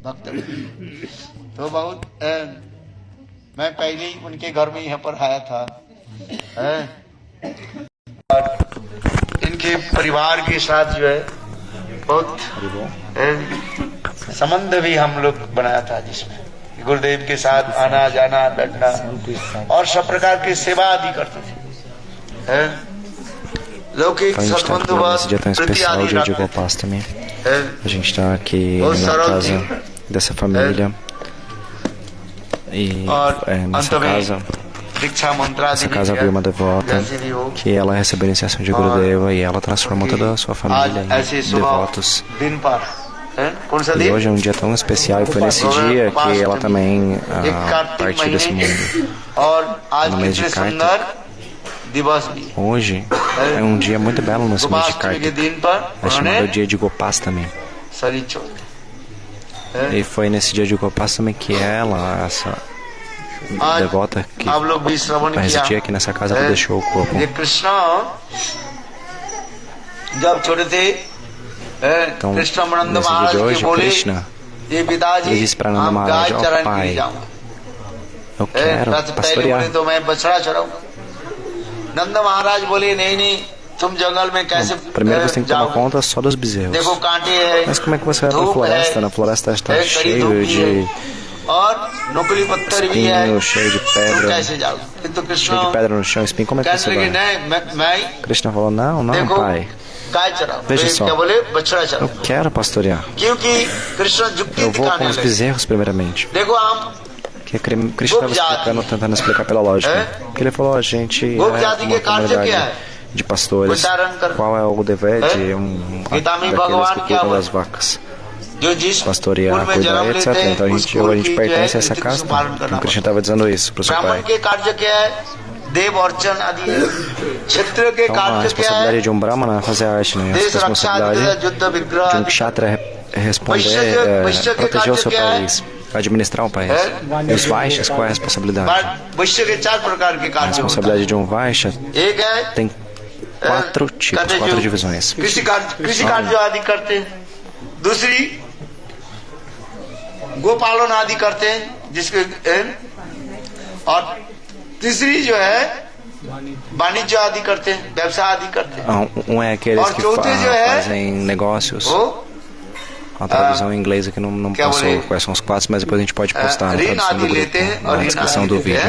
भक्त तो बहुत मैं पहले ही उनके घर में यहाँ पर आया था और इनके परिवार के साथ जो है बहुत संबंध भी हम लोग बनाया था, जिसमें गुरुदेव के साथ आना जाना बैठना और सब प्रकार की सेवा आदि करते थे। लौकिक Então a gente está aqui nesse dia tão especial, dia de Gopastami. A gente está aqui na casa dessa família e nessa casa havia uma devota que ela recebeu a iniciação de Gurudeva e ela transformou toda a sua família em devotos. E hoje é um dia tão especial e foi nesse dia que ela também partiu desse mundo. No mês de Kartik. Hoje é um dia muito belo nesse mês de Kartik. É chamado dia de Gopastami. E foi nesse dia de Gopastami que ela, essa devota que residia aqui nessa casa, ela deixou o corpo. Então, nesse dia de hoje, Krishna, ele disse para Nanda Maharaj: ó pai, eu quero pastorear. Nanda Maharaj बोले नहीं तुम जंगल में कैसे primeiro você tem que tomar conta só dos bezerros. Mas como é que você vai para a floresta? Na floresta está cheio de espinho, cheio de pedra, cheio de pedra no chão, espinho. Como é que você vai? Krishna falou: não, não, pai. Veja só, eu quero pastorear. Eu vou com os bezerros primeiramente. Que Krishna estava explicando, tentando explicar pela lógica. Que ele falou: a gente é uma comunidade de pastores. Qual é o dever de daqueles que cuidam das vacas? Pastorear, cuidar, etc. Então a gente pertence a essa casta. Então Krishna estava dizendo isso para o seu pai. Então a responsabilidade de um Brahmana é fazer a arte, né? A responsabilidade de um Kshatriya é proteger o seu país, administrar o país. E os Vaishyas, qual é a responsabilidade? A responsabilidade de um Vaishya tem 4 tipos, 4 divisões. गोपालन आदि करते हैं जिसके और तीसरी जो है वाणिज्य आदि करते हैं, व्यवसाय आदि करते हैं। É aqueles que fazem negócios. A tradução em inglês aqui não passou quais são os 4, mas depois a gente pode postar na tradução do grupo, na descrição do vídeo.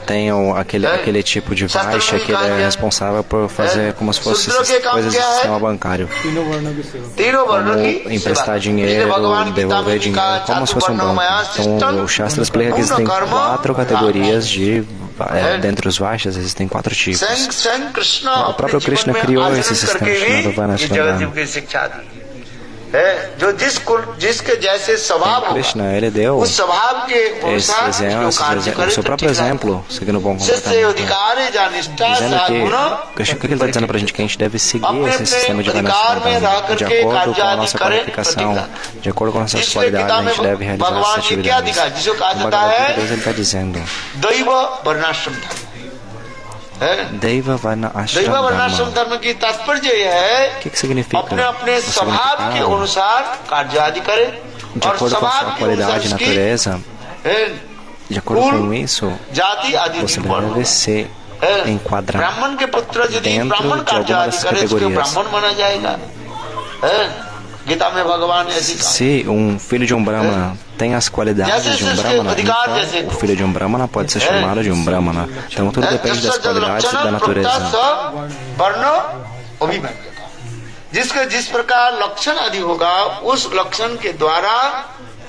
Tem aquele tipo de Vaishya que ele é responsável por fazer como se fosse coisas do sistema bancário, como emprestar dinheiro, devolver dinheiro, como se fosse um banco. Então o Shastra explica que existem 4 categorias dentre os Vaishyas, existem 4 tipos. O próprio Krishna criou esse sistema chamado Varnashrama. Krishna, ele deu esse exemplo, o seu próprio exemplo, seguindo o bom comportamento, dizendo que, o que ele está dizendo para a gente? Que a gente deve seguir esse sistema de Varnashrama, de acordo com a nossa qualificação, de acordo com nossas qualidades, a gente deve realizar essas atividades. No Bhagavad Gita, Deus ele está dizendo: Deiva Varna Ashram Dharma. O que significa? De acordo com a sua qualidade e natureza, de acordo com isso, você deve se enquadrar dentro de alguma dessas categorias. Se um filho de um Brahmana tem as qualidades de um Brahmana, então o filho de um Brahmana pode ser chamado de um Brahmana. Então tudo depende das qualidades e da natureza.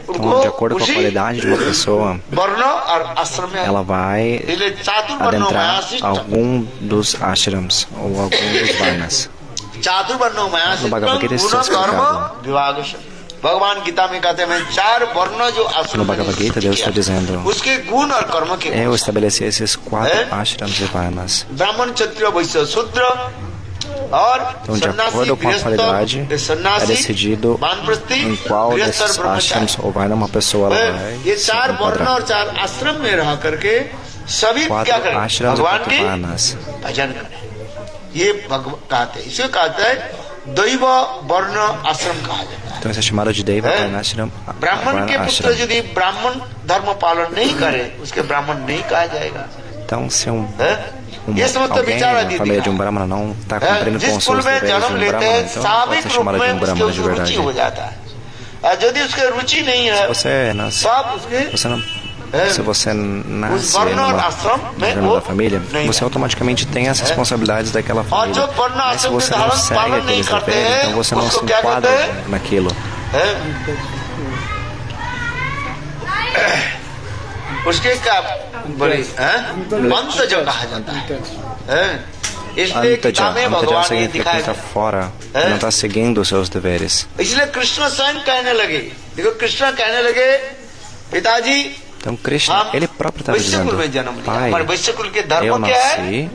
Então, de acordo com a qualidade de uma pessoa, ela vai adentrar algum dos ashrams ou algum dos varnas. No Bhagavad Gita isso é explicado. No Bhagavad Gita Deus está dizendo: eu estabeleci esses 4 ashrams e varnas. Então, de acordo com a qualidade, é decidido em qual desses ashrams ou varna uma pessoa vai se enquadrar. 4 ashrams e 4 varnas. ये कहते हैं, इसे कहते हैं Daiva Varna Ashram kaha jata hai. Então isso é chamado de Daiva Varna Ashram. Brahman ke putra yadi Brahman dharma palan nahi kare, uske Brahman nahi kaha jayega. Então se alguém na família de Brahmana não está cumprindo com os seus deveres de Brahmana, então pode ser chamado de Brahmana de verdade. Se você nasce numa família, você automaticamente tem as responsabilidades daquela família. Mas se você não segue aqueles deveres, então você não se enquadra naquilo. उसके क्या बड़ी अंत जो कहा जाता है, इसलिए किताबें भगवान ने दिखाया fora, não está seguindo os seus deveres. इसलिए कृष्ण स्वयं कहने लगे, देखो कृष्ण कहने लगे पिताजी. Então Krishna, ele próprio estava dizendo, pai, eu nasci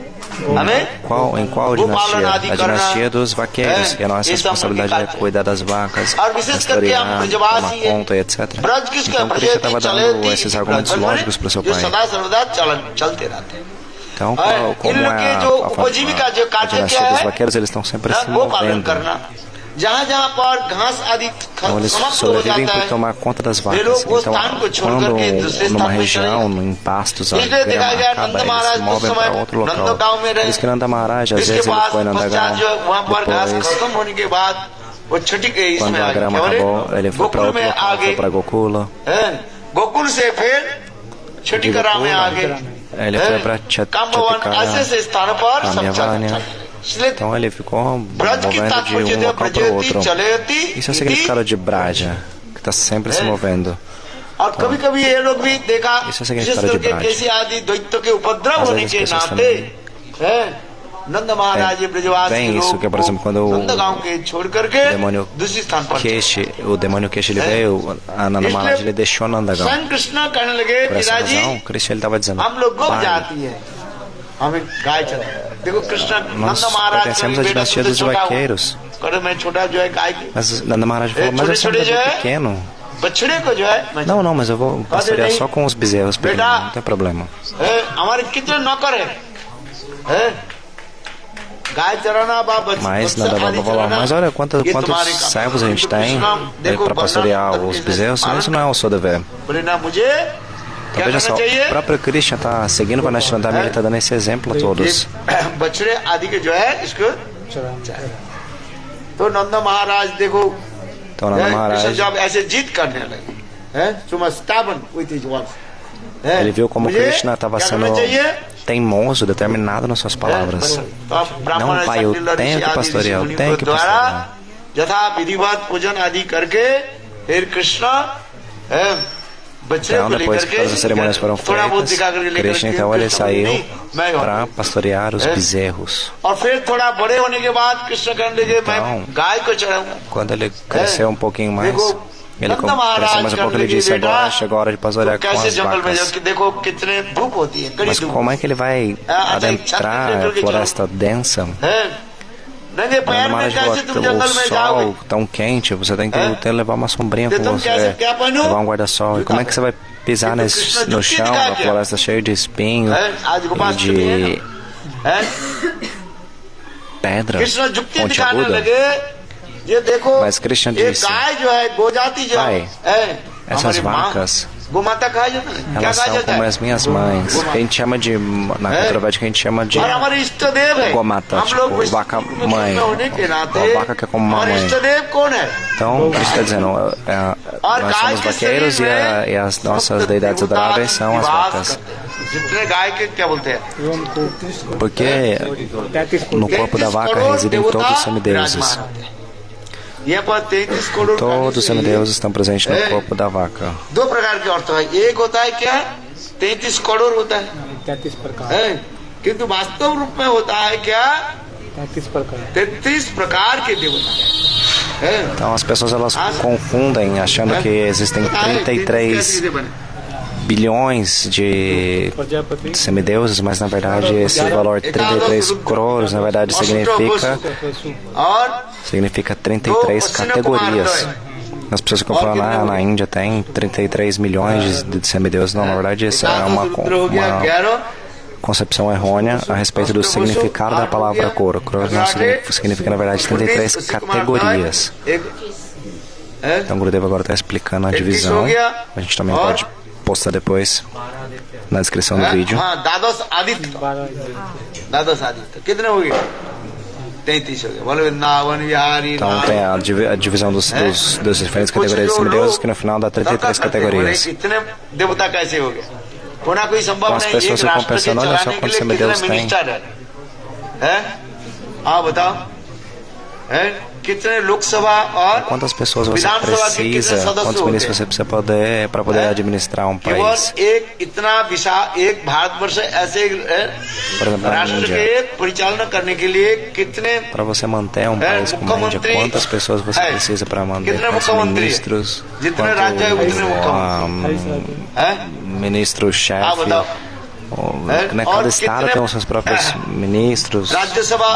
em qual dinastia? A dinastia dos vaqueiros, e a nossa responsabilidade é cuidar das vacas, pastorear, tomar conta, etc. Então Krishna estava dando esses argumentos lógicos para o seu pai. Então, como é a dinastia dos vaqueiros, eles estão sempre se movendo. Então eles sobrevivem por tomar conta das vacas. Então, quando numa região, em pastos, a grama acaba, eles se movem para outro local. Por isso que Nanda Maharaj, às vezes ele foi em Nandagaon, depois, quando a grama acabou, ele foi para outro local, foi para Gokula. Ele foi para Chatikara, Kamyavanya. Então ele ficou movendo de um local para o outro. Isso é o significado de Braja, que está sempre se movendo. Então, isso é o significado de Braja. Às vezes as pessoas também vem isso, que por exemplo, quando o demônio Kesha ele veio, a Nanda Maharaj ele deixou Nandagaon. Por essa razão, Krishna ele estava dizendo, nós pertencemos à dinastia dos vaqueiros. Mas Nanda Maharaj falou, mas eu sou um bebê pequeno. Não, mas eu vou pastorear só com os bezerros pequenos, não tem problema. Mas Nanda Baba falou, mas olha quantos servos a gente tem para pastorear os bezerros, isso não é o seu dever. Então veja só, o próprio Krishna está seguindo para Nashlandami, ele está dando esse exemplo a todos. Então Nanda Maharaj, ele viu como Krishna estava sendo teimoso, determinado nas suas palavras. Não, pai, eu tenho que pastorear, eu tenho que pastorear. Então, depois que todas as cerimônias foram feitas, Krishna então ele saiu para pastorear os bezerros. Então, quando ele cresceu um pouquinho mais, ele cresceu mais um pouco, ele disse, agora chegou a hora de pastorear com as vacas. Mas como é que ele vai adentrar a floresta densa? Nanda Maharaj falou, o sol tão quente, você tem que levar uma sombrinha com você, levar um guarda-sol. E como é que você vai pisar no chão, na floresta cheia de espinho e de pedra pontiaguda? Mas Krishna disse, pai, essas vacas, elas são como as minhas mães, que a gente chama de, na cultura védica a gente chama de Gomata, tipo vaca mãe, uma vaca que é como uma mãe. Então, isso está dizendo, nós somos vaqueiros e as nossas deidades adoráveis são as vacas. Porque no corpo da vaca residem todos os semideuses. Todos os semideuses estão presentes no corpo da vaca. Então as pessoas elas confundem achando que existem 33 bilhões de semideuses, mas na verdade esse valor 33 crores na verdade significa 33 categorias. As pessoas que falam, na Índia tem 33 milhões de semideuses. Não, na verdade isso é uma concepção errônea a respeito do significado da palavra coro. Coro significa, na verdade, 33 categorias. Então, o Gurudeva agora está explicando a divisão. A gente também pode postar depois na descrição do vídeo. Então tem a divisão dos diferentes categorias de semideuses, que no final dá 33 categorias. Então as pessoas ficam pensando, olha só quantos semideuses tem. Quantas pessoas você precisa, quantos ministros você precisa para poder administrar um país? Por exemplo, na Índia, para você manter um país como a Índia, quantas pessoas você precisa para manter? Quantos ministros? Ministro-chefe? Cada estado tem os seus próprios ministros,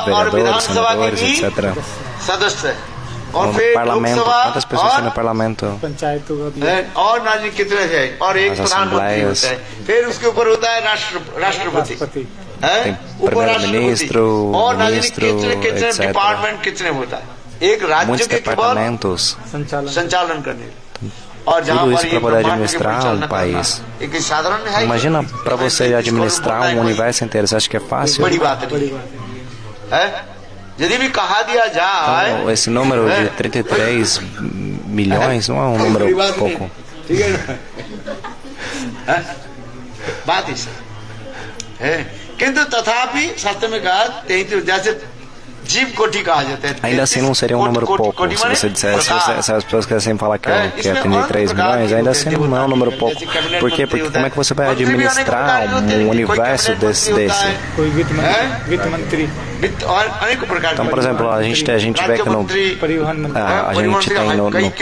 vereadores, senadores, etc. No parlamento, quantas pessoas tem no parlamento? As assembleias. Tem primeiro-ministro, ministro, etc. Muitos departamentos. Tudo isso para poder administrar um país. Imagina para você administrar um universo inteiro. Você acha que é fácil? Então, esse número de 33 milhões não é um número pouco. Ainda assim não seria um número pouco. Se você dissesse, se as pessoas quisessem falar que é 33 milhões, ainda assim não é um número pouco. Por quê? Porque como é que você vai administrar um universo desse? Então, por exemplo, a gente vê que a gente tem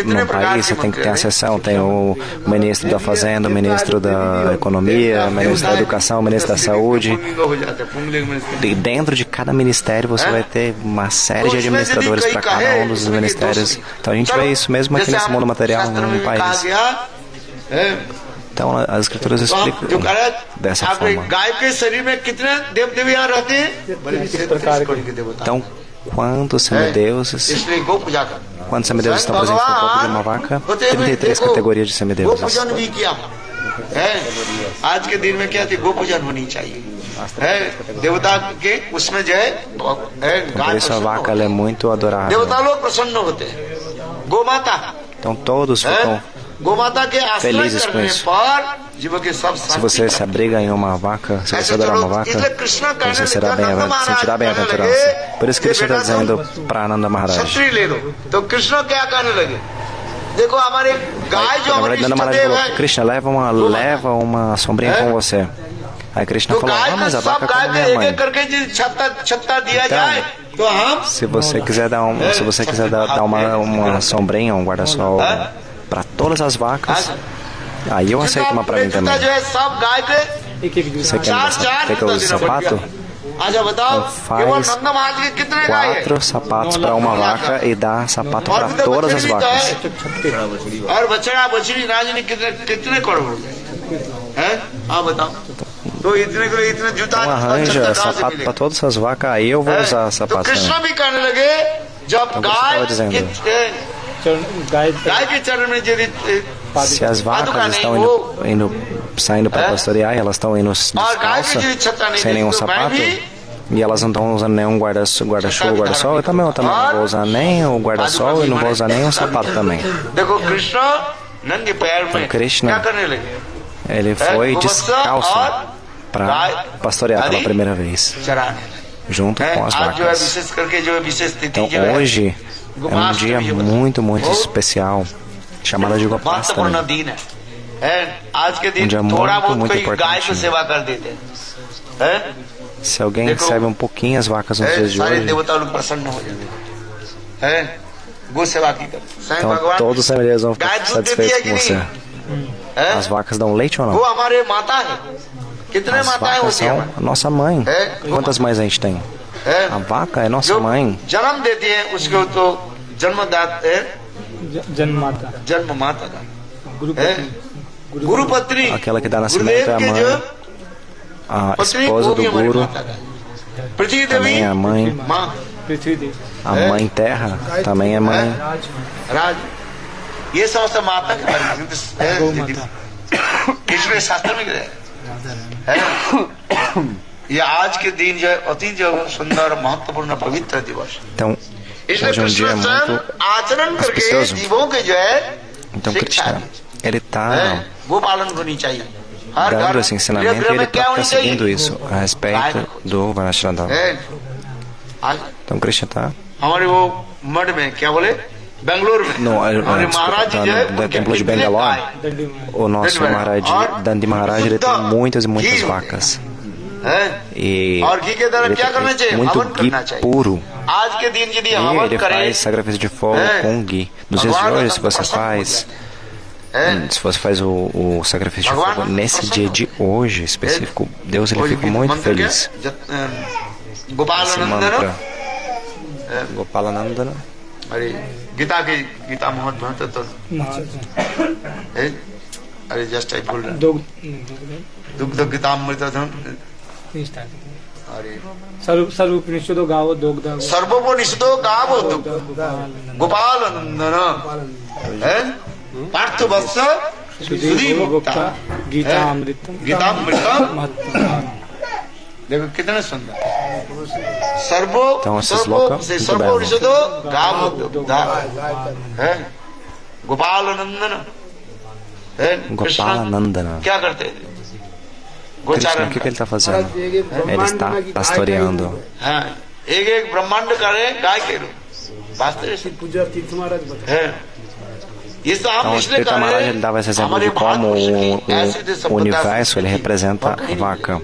no país, você tem que ter a seção, tem o ministro da Fazenda, o ministro da Economia, o ministro da Educação, o ministro da Saúde. E dentro de cada ministério você vai ter uma série de administradores para cada um dos ministérios. Então a gente vê isso mesmo aqui nesse mundo material, no país. Então as escrituras explicam dessa forma. Então, quantos semideuses estão presentes no corpo de uma vaca? 33 categorias de semideuses. Por isso a vaca é muito adorável. Então todos ficam felizes com isso. Se você se abriga em uma vaca, se você adorar uma vaca, você será sentirá bem-aventurança. Por isso que Krishna está dizendo para Ananda Maharaj. Na verdade, Ananda Maharaj falou, Krishna, leva uma sombrinha com você. Aí Krishna falou, mas a vaca é como minha mãe. Então, se você quiser dar uma sombrinha, um guarda-sol para todas as vacas, aí eu aceito uma para mim também. Você quer que eu use sapato? Então faz 4 sapatos para uma vaca e dá sapato para todas as vacas. Então arranja sapato para todas as vacas, aí eu vou usar sapato também. Então você estava dizendo, se as vacas estão saindo para pastorear e elas estão indo descalças, sem nenhum sapato, e elas não estão usando nenhum guarda-chuva, guarda-sol, eu também não vou usar nem o guarda-sol e não vou usar nem um sapato também. Então Krishna, ele foi descalço para pastorear pela primeira vez, junto com as vacas. Então hoje é um dia muito, muito especial, chamado de Gopastami. Um dia muito, muito importante. Se alguém recebe um pouquinho as vacas nos dias de hoje, então todos os semelhantes vão ficar satisfeitos com você. As vacas dão leite ou não? As vacas são a nossa mãe. Quantas mães a gente tem? A vaca é nossa mãe. Aquela que dá nascimento é a mãe. a esposa do Guru também é a mãe. A mãe terra também é mãe. ये समस्त माता के बारे में इसमें शास्त्र में है ये आज के दिन जो है अति जो सुंदर महत्वपूर्ण पवित्र दिवस Então hoje é um dia muito auspicioso. Então Krishna, ele está dando esse ensinamento e ele está seguindo isso a respeito do Varnashranam. Então Krishna está no templo de Bangalore. O nosso Maharaj Dandi Maharaj, ele tem muitas e muitas vacas. E ele tem muito ghee puro. E ele faz sacrifício de fogo com ghee. Nos dias de hoje, se você faz o sacrifício de fogo nesse dia de hoje específico, Deus ele fica muito feliz. Esse mantra Gopalanandana. Gita Mohan Bhanta अरे just I बोल रहा दुग्ध गीतामृतधन सर्वोपनिषदो गावो दुग्ध सर्वोपनिषदो गावो दुग्ध गोपाल नंदन पार्थ वत्स सुधीमुक्ता गीतामृतम देखो कितने सुंदर सर्वोपनिषदो गावो दुग्ध है गोपाल नंदन Gopalanandana. Krishna, o que ele está fazendo? Ele está pastoreando. Então, o Tirtha Maharaj ele dava esse exemplo de como o universo ele representa a vaca.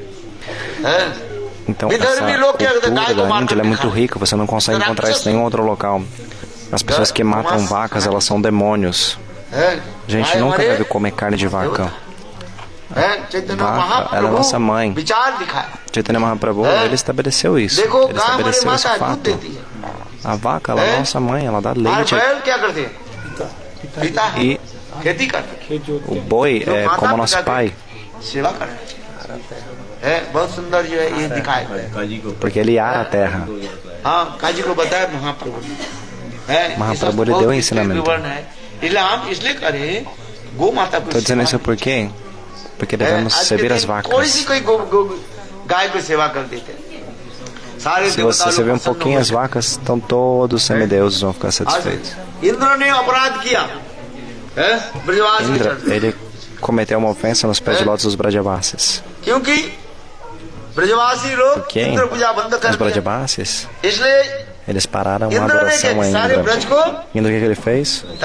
Então, essa cultura da Índia é muito rica, você não consegue encontrar isso em nenhum outro local. As pessoas que matam vacas, elas são demônios. A gente nunca deve comer carne de vaca. Vaca, ela é nossa mãe. Chaitanya Mahaprabhu, ele estabeleceu isso. Ele estabeleceu esse fato. A vaca, ela é nossa mãe, ela dá leite. E o boi é como nosso pai. Porque ele ara a terra. Mahaprabhu ele deu o ensinamento. Estou dizendo isso por quê? Porque devemos servir as vacas. Se você servir um pouquinho as vacas, então todos os semideuses vão ficar satisfeitos. Indra, ele cometeu uma ofensa nos pés de lótus dos Brajavasis. Porque os Brajavasis eles pararam a adoração a Indra. Indra, o que ele fez? O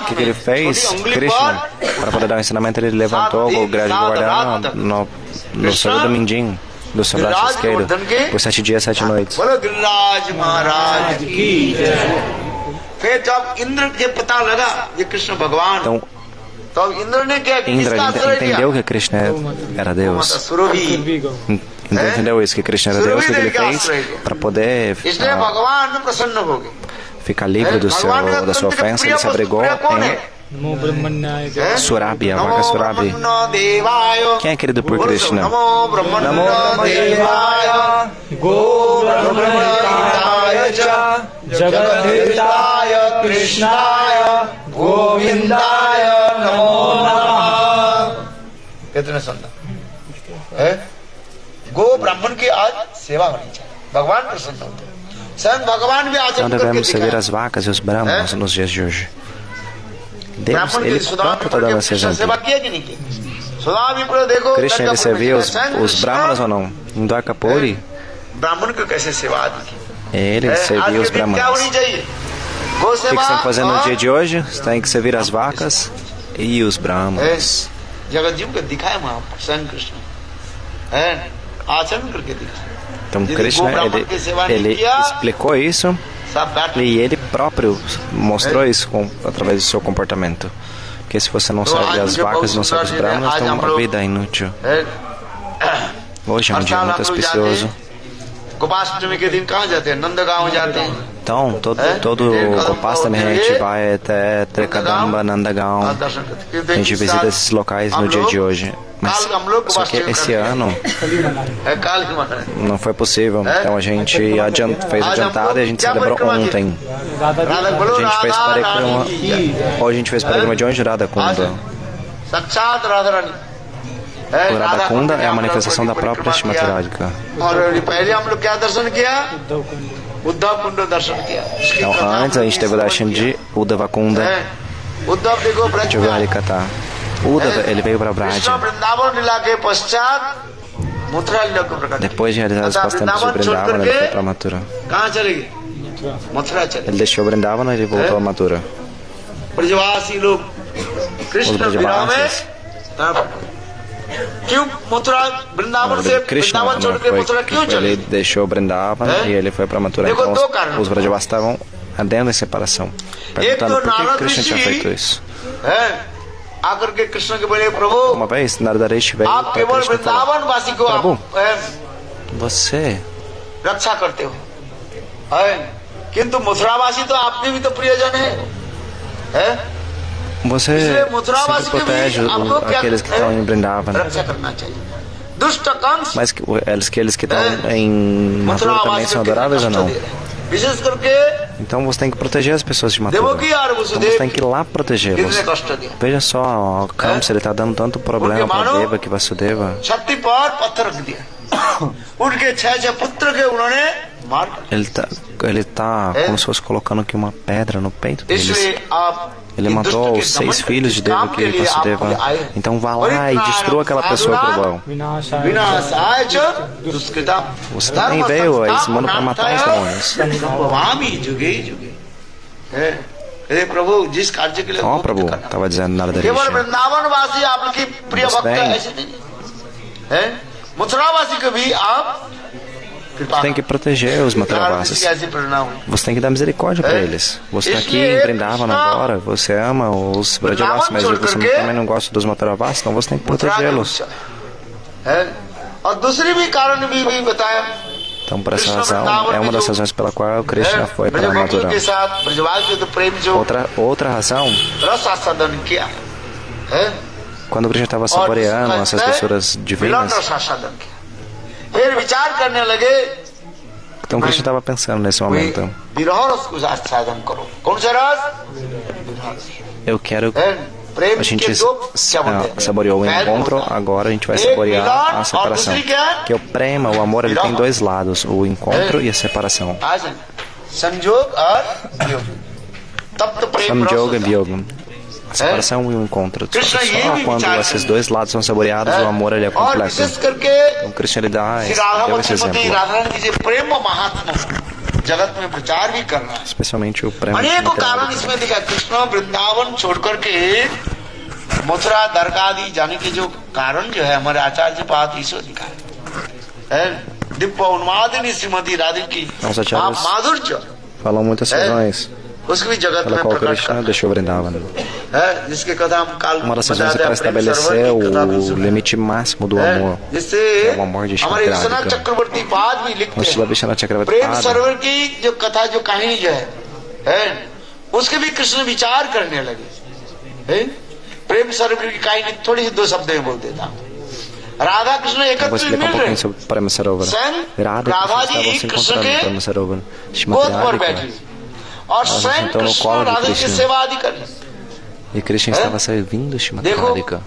que ele fez? Krishna, para poder dar um ensinamento, ele levantou o grade de Govardhana no seu do mindinho, do seu braço esquerdo, por 7 dias, 7 noites. Então, Indra entendeu que Krishna era Deus. Indra entendeu isso, que Krishna era Deus. O que ele fez para poder ficar livre da sua ofensa? Ele se abrigou em Surabi, a vaca Surabi. Quem é querido por Krishna? Namo Devaya Govardhanaya Jagadhitaya Krishnaya Govindaya Namo Namaha. कितने सुंदर है गो ब्राह्मण की आज सेवा होनी चाहिए भगवान प्रसन्न होते हैं स्वयं भगवान भी आचरण करके devemos servir as vacas e os brahmanas nos dias de hoje. Deus, ele próprio está dando esse exemplo. Krishna, ele servia os brahmanas ou não? Em Dwarkapuri, ele servia os brahmanas. O que você tem que fazer no dia de hoje? Você tem que servir as vacas e os brahmanas. Então Krishna, ele explicou isso e ele próprio mostrou isso através do seu comportamento. Porque se você não serve as vacas e não serve os brahmanas, então uma vida é inútil. Hoje é um dia muito auspicioso. Então, todo Gopastami a gente vai até Trekadamba, Nandagaon. A gente visita esses locais no dia de hoje. Mas só que esse ano não foi possível. Então a gente fez adiantado e a gente celebrou ontem. A gente fez Parikrama. Hoje a gente fez Parikrama de onde? Radha Kunda. O Radha Kunda é a manifestação da própria Srimati Radhika. Então antes a gente teve o darshan de Uddhava Kunda. Deixa eu ver o Harikatha. Uddhava, ele veio para Braja. Depois de realizar os pastempos de Vrindavana, ele foi para Mathura. Ele deixou Vrindavana e ele voltou a Mathura. Os Brajavasis. Krishna ele deixou Vrindavana e ele foi para Mathura. Então os Brajavasis estavam adendo em separação, perguntando por que Krishna tinha feito isso. Uma vez Narada Rishi veio para Krishna e falou: Prabhu, você você sempre protege aqueles que estão em Vrindavana. Mas aqueles que estão em Mathura também são adoráveis ou não? Então você tem que proteger as pessoas de Mathura. Então você tem que ir lá protegê-los. Veja só, Kamsa, ele está dando tanto problema para Deva que Vasudeva. Ele está como se fosse colocando aqui uma pedra no peito deles. Ele matou os 6 filhos de Devaki e Vasudeva. Então vá lá e destrua aquela pessoa, Prabhu. Você também veio a esse mundo para matar os demônios. Ó, Prabhu, estava dizendo Narada Rishi. Você tem que proteger os Matharavasis. Você tem que dar misericórdia para eles. Você está aqui em Vrindavana agora, você ama os Brajavasis, mas você também não gosta dos Matharavasis, então você tem que protegê-los. Então, por essa razão, é uma das razões pela qual Krishna foi para Mathura. Outra razão, quando Krishna estava saboreando essas doçuras divinas, então Krishna estava pensando nesse momento: eu quero. A gente saboreou o encontro, agora a gente vai saborear a separação. Que o prema, o amor, ele tem 2 lados: o encontro e a separação. Samjoga e Vyoga. A separação e o encontro. Só quando esses 2 lados são saboreados, o amor ele é completo. Então Krishna ele deu esse exemplo. Especialmente o prema. Mathura दरगाह आदि जाने के जो कारण जो है हमारे आचार्य जी पाद ईश्वर दिखाए दिव्य उन्मादिनी श्रीमती राधिका की माधुर्य falam muitas razões pela qual Krishna deixou Vrindavana. Uma das razões é para estabelecer o limite máximo do amor, que é o amor de Shrimati Radhika. O Srila Vishwanath Chakravarti प्रेम सरोवर की कहानी थोड़ी सी 2 शब्द में बोल देता हूँ राधा कृष्ण एकत्र मिल रहे राधा जी कृष्ण के गोद पर बैठी और स्वयं कृष्ण राधा की सेवा आदि कर E Krishna estava servindo Shrimati Radhika.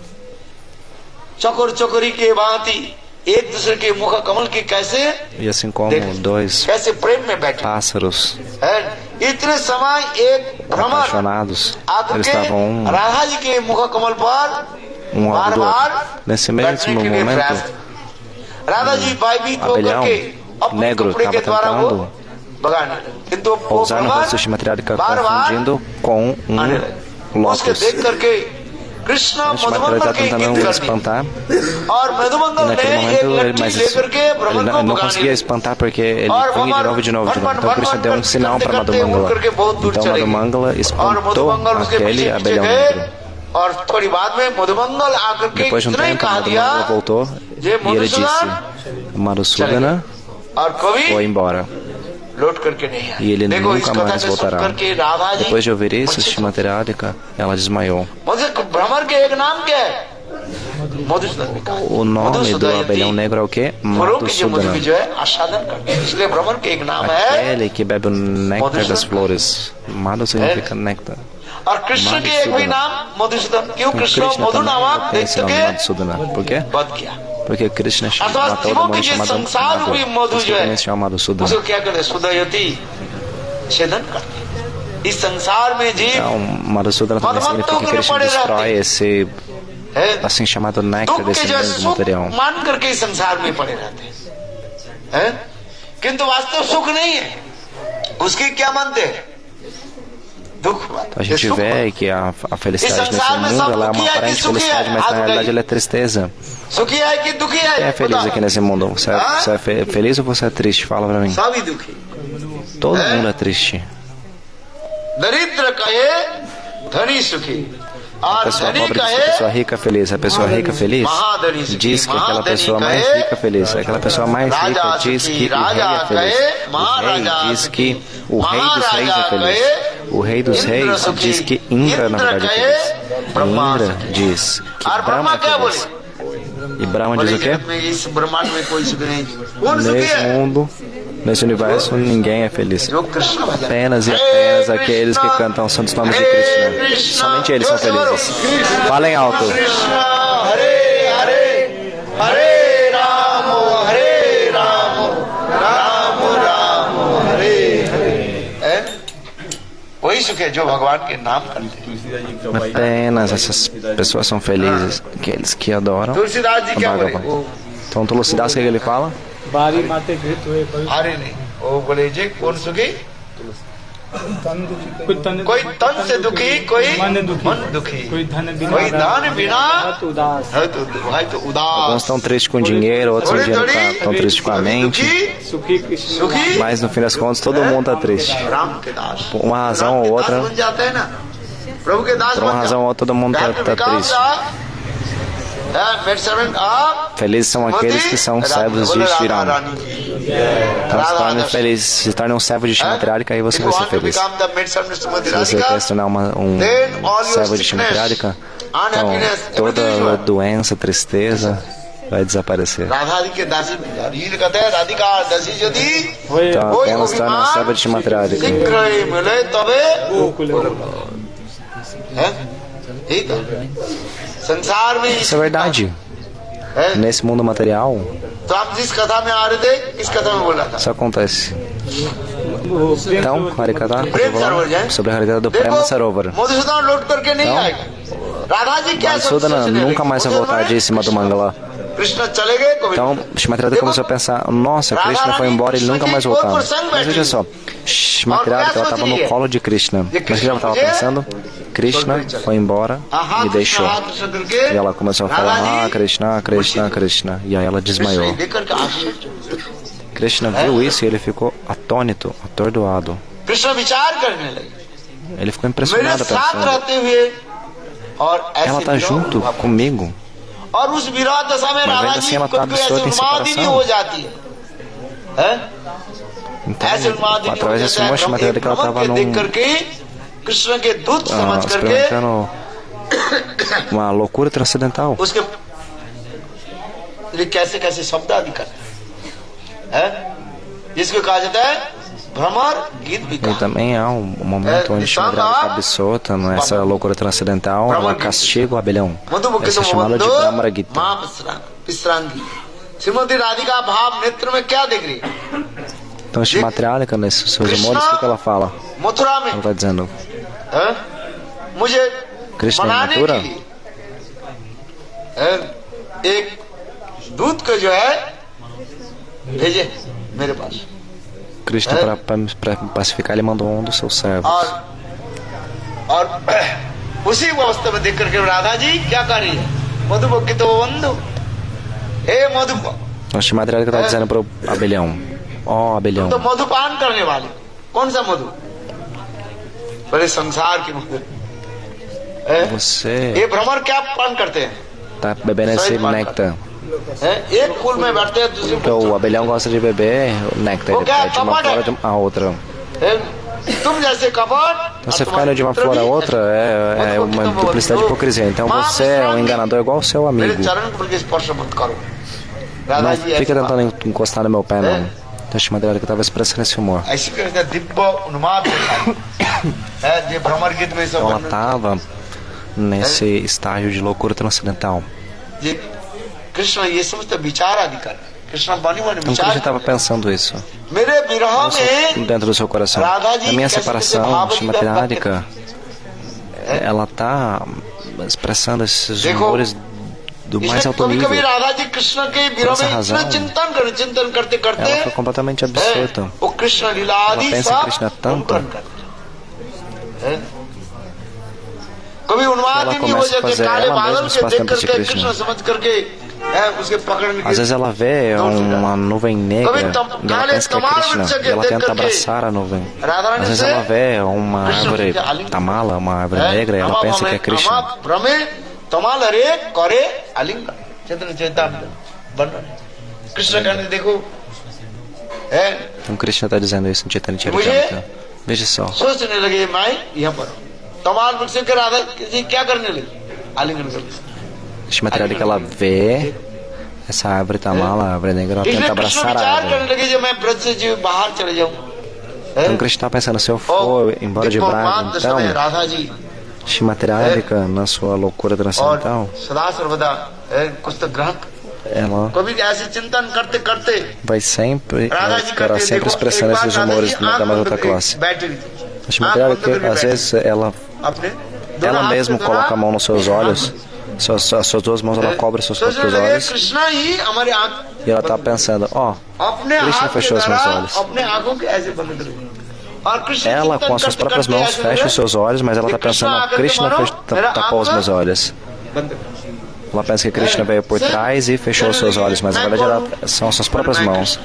चकोर चकोरी के भांति एक दूसरे के मुख कमल के कैसे E assim como 2 pássaros apaixonados, eles estavam um ao lado do outro. Nesse mesmo momento, o abelhão negro estava tentando pousar no rosto de Shrimati Radhika, confundindo com lótus. Shrimati Radhika está tentando espantar, e naquele momento ele não conseguia espantar porque ele vinha de novo. Então Krishna deu um sinal para Madhumangala. Então Madhumangala espantou aquele abelhão negro. Depois de um tempo, Madhumangala voltou e ele disse: Madhusudana foi embora. लौट करके नहीं e ele देखो इस nunca कथा mais को सुन voltará. करके राधा ji Depois de ouvir isso, Srimati Radhika, ela desmaiou. मुझे भ्रमर के एक नाम क्या है मधुसूदन भी कहा O nome do abelhão negro é o quê? फलों की जो मधु की Madhusudana. जो है आस्वादन करते हैं इसलिए भ्रमर के एक नाम है Aquele que bebe o néctar das flores. Madhu significa néctar. और कृष्ण के एक भी नाम मधुसूदन क्यों कृष्ण Krishna मधु também नामक tem esse दैत्य nome, के Madhusudana. Por quê? वध किया Porque Krishna अथवा matou o शिवों की demônio जो chamado संसार रूपी Madhu. मधु Por isso जो que है ele se chama Madhusudana. उसको क्या करते सुदयति छेदन करते इस संसार में जीव Então, Madhusudana também significa que Krishna destrói esse assim chamado néctar दुख के desse जो mundo सुख material. मान करके इस संसार में पड़े रहते हैं किंतु वास्तव सुख नहीं है उसकी क्या मानते हैं दुख A gente vê que a felicidade nesse mundo ela é uma aparente felicidade, mas na realidade ela é tristeza. सुखी है कि दुखी है Quem é feliz aqui nesse mundo? Você é feliz ou você é triste? Fala pra mim. सभी दुखी Todo mundo é triste. दरिद्र कहे धनी सुखी A और pessoa धनी pobre diz que a कहे pessoa rica é feliz. A pessoa rica feliz diz que aquela pessoa mais rica é feliz. Aquela pessoa mais rica diz que o rei é feliz. O rei diz que o rei dos reis é feliz. O rei dos reis diz que Indra na verdade é feliz. E Indra diz que और Brahma ब्रह्मा é क्या बोले feliz. E Brahma diz o quê? जगत में इस ब्रह्मांड में कोई सुख नहीं कौन सुखी Nesse है mundo, nesse universo, ninguém é feliz. जो कृष्ण भजन Apenas e apenas aqueles que cantam os santos nomes de Krishna. Somente eles são felizes. Falem alto. Krishna हरे हरे हरे राम राम राम हरे हरे वही सुख है जो भगवान के नाम करते हैं Apenas essas pessoas são felizes, aqueles que adoram Tulsidas ji a क्या बोले Bhagavan. Então, Tulsidas, o que ele fala? बारी माते घृत हुए अरे नहीं वो बोले जी कौन सुखी कोई तन से दुखी कोई मन दुखी कोई धन कोई धन बिना बहुत उदास है तो Alguns उदास estão tristes com dinheiro, outros estão tristes com a mente. सुखी कृष्ण सुखी Mas no fim das contas, todo mundo está triste. Ram के दास Por uma razão ou outra, बन जाते हैं ना प्रभु के दास por uma बन razão ou outra, todo mundo está triste. Felizes são aqueles que são servos de Shri Rama. Então se torne um servo de Srimati Radhika, aí você vai ser feliz. Se você quer se tornar um servo de Srimati Radhika, então toda doença, tristeza vai desaparecer. Então apenas se torne um servo de Srimati Radhika. Isso é verdade. Nesse mundo material, isso acontece. Então, Harikatha, sobre a Harikatha do Prema Sarovar. Então, Madhusudana nunca mais vai voltar de cima do Mangala. Então, Srimati Radhika começou a pensar, nossa, Krishna foi embora e ele nunca mais voltava. Mas veja só, Srimati Radhika estava no colo de Krishna. Mas o que ela estava pensando? Krishna foi embora e deixou. E ela começou a falar, Krishna, Krishna, Krishna. E aí ela desmaiou. Krishna viu isso e ele ficou atônito, atordoado. Ele ficou impressionado pensando, ela está junto comigo. Mas ainda assim ela está absorta em separação. Então, através desse monte de matéria que ela estava experimentando uma loucura transcendental. E também há um momento onde Srimati Radhika absorta nessa loucura transcendental, ela castiga o abelhão. Essa é chamada de Brahmara Gita. Então Srimati Radhika, nesses seus amores, o que ela fala? Ela está dizendo, Krishna em Mathura, Krishna, para me pacificar, ele mandou um dos seus servos. Então Srimati Radhika está dizendo para o abelhão, ó abelhão, você está bebendo esse néctar. एक फूल में बैठते हैं दूसरे Porque o abelhão gosta de beber o néctar, ele pede uma flor de a outra. तुम जैसे कपट Você ficar indo de uma flor a outra é uma duplicidade de hipocrisia. Então você é um enganador igual o seu amigo. मेरे चरण कमल के स्पर्श मत करो Não Radha ji fica tentando encostar no meu pé, não. Então, Shimadera que estava expressando esse humor. ऐसी कहते हैं दिव्य उन्माद है ये भ्रमर गीत में सब Ela estava nesse estágio de loucura transcendental. ये कृष्ण ये समस्त विचार अधिकार कृष्ण बनी बनी Então, Krishna estava pensando isso. मेरे विरह में Dentro do seu coração. A minha separação, Shimadera, ela está expressando esses humores do mais alto nível. कभी राधा जी कृष्ण के विरह में इतना चिंतन करते करते Ela foi completamente absorta. वो कृष्ण लीला Ela आदि pensa em Krishna tanto. कभी उन्माद Ela ही नहीं हो começa a जाते fazer काले ela बादल mesma के se faz देख tempo de करके Krishna. कृष्ण समझ करके उसके पकड़ने Às vezes ela vê uma nuvem negra e ela pensa que é Krishna e ela tenta abraçar a nuvem. Às vezes ela vê uma árvore tamala, uma árvore negra e ela pensa que é Krishna. तमाल रे करे आलिंग चेतन चेता कृष्ण कहने देखो है Então Krishna está dizendo isso em Chaitanya Charitamrita. Veja só. सोचने लगे मैं यहाँ पर तमाल वृक्ष के राधा किसी क्या करने लगे आलिंगन करने Shrimati Radhika ela vê essa árvore tamala, a árvore negra, ela tenta abraçar a árvore. करने लगे जो मैं ब्रज से जो बाहर चले जाऊं Então Krishna está pensando, se eu for embora de Braga, então Radha ji Shrimati Radhika, na sua loucura transcendental, सदा सर्वदा कुछ तो ग्रहण ela कभी ऐसे चिंतन करते करते vai sempre, राधा ela जी ficará कहते sempre देखो expressando एक बार esses राधा humores जी da mais outra classe. बैठी हुई A Shrimati Radhika, às vezes, ela mesma coloca a mão nos seus olhos, as suas duas mãos, ela cobre seus próprios olhos, Krishna ही हमारे आंख e ela está pensando, ó, अपने Krishna हाथ fechou os meus द्वारा olhos. अपने आंखों के ऐसे बंद कर और कृष्ण Ela, चिंतन com as suas करते próprias करते mãos, ऐसे fecha लगा, os seus olhos, mas ela está pensando, não, Krishna tapou os meus olhos. बंद कर। Ela pensa que Krishna veio por trás e fechou os seus olhos, mas na verdade são as suas próprias mãos.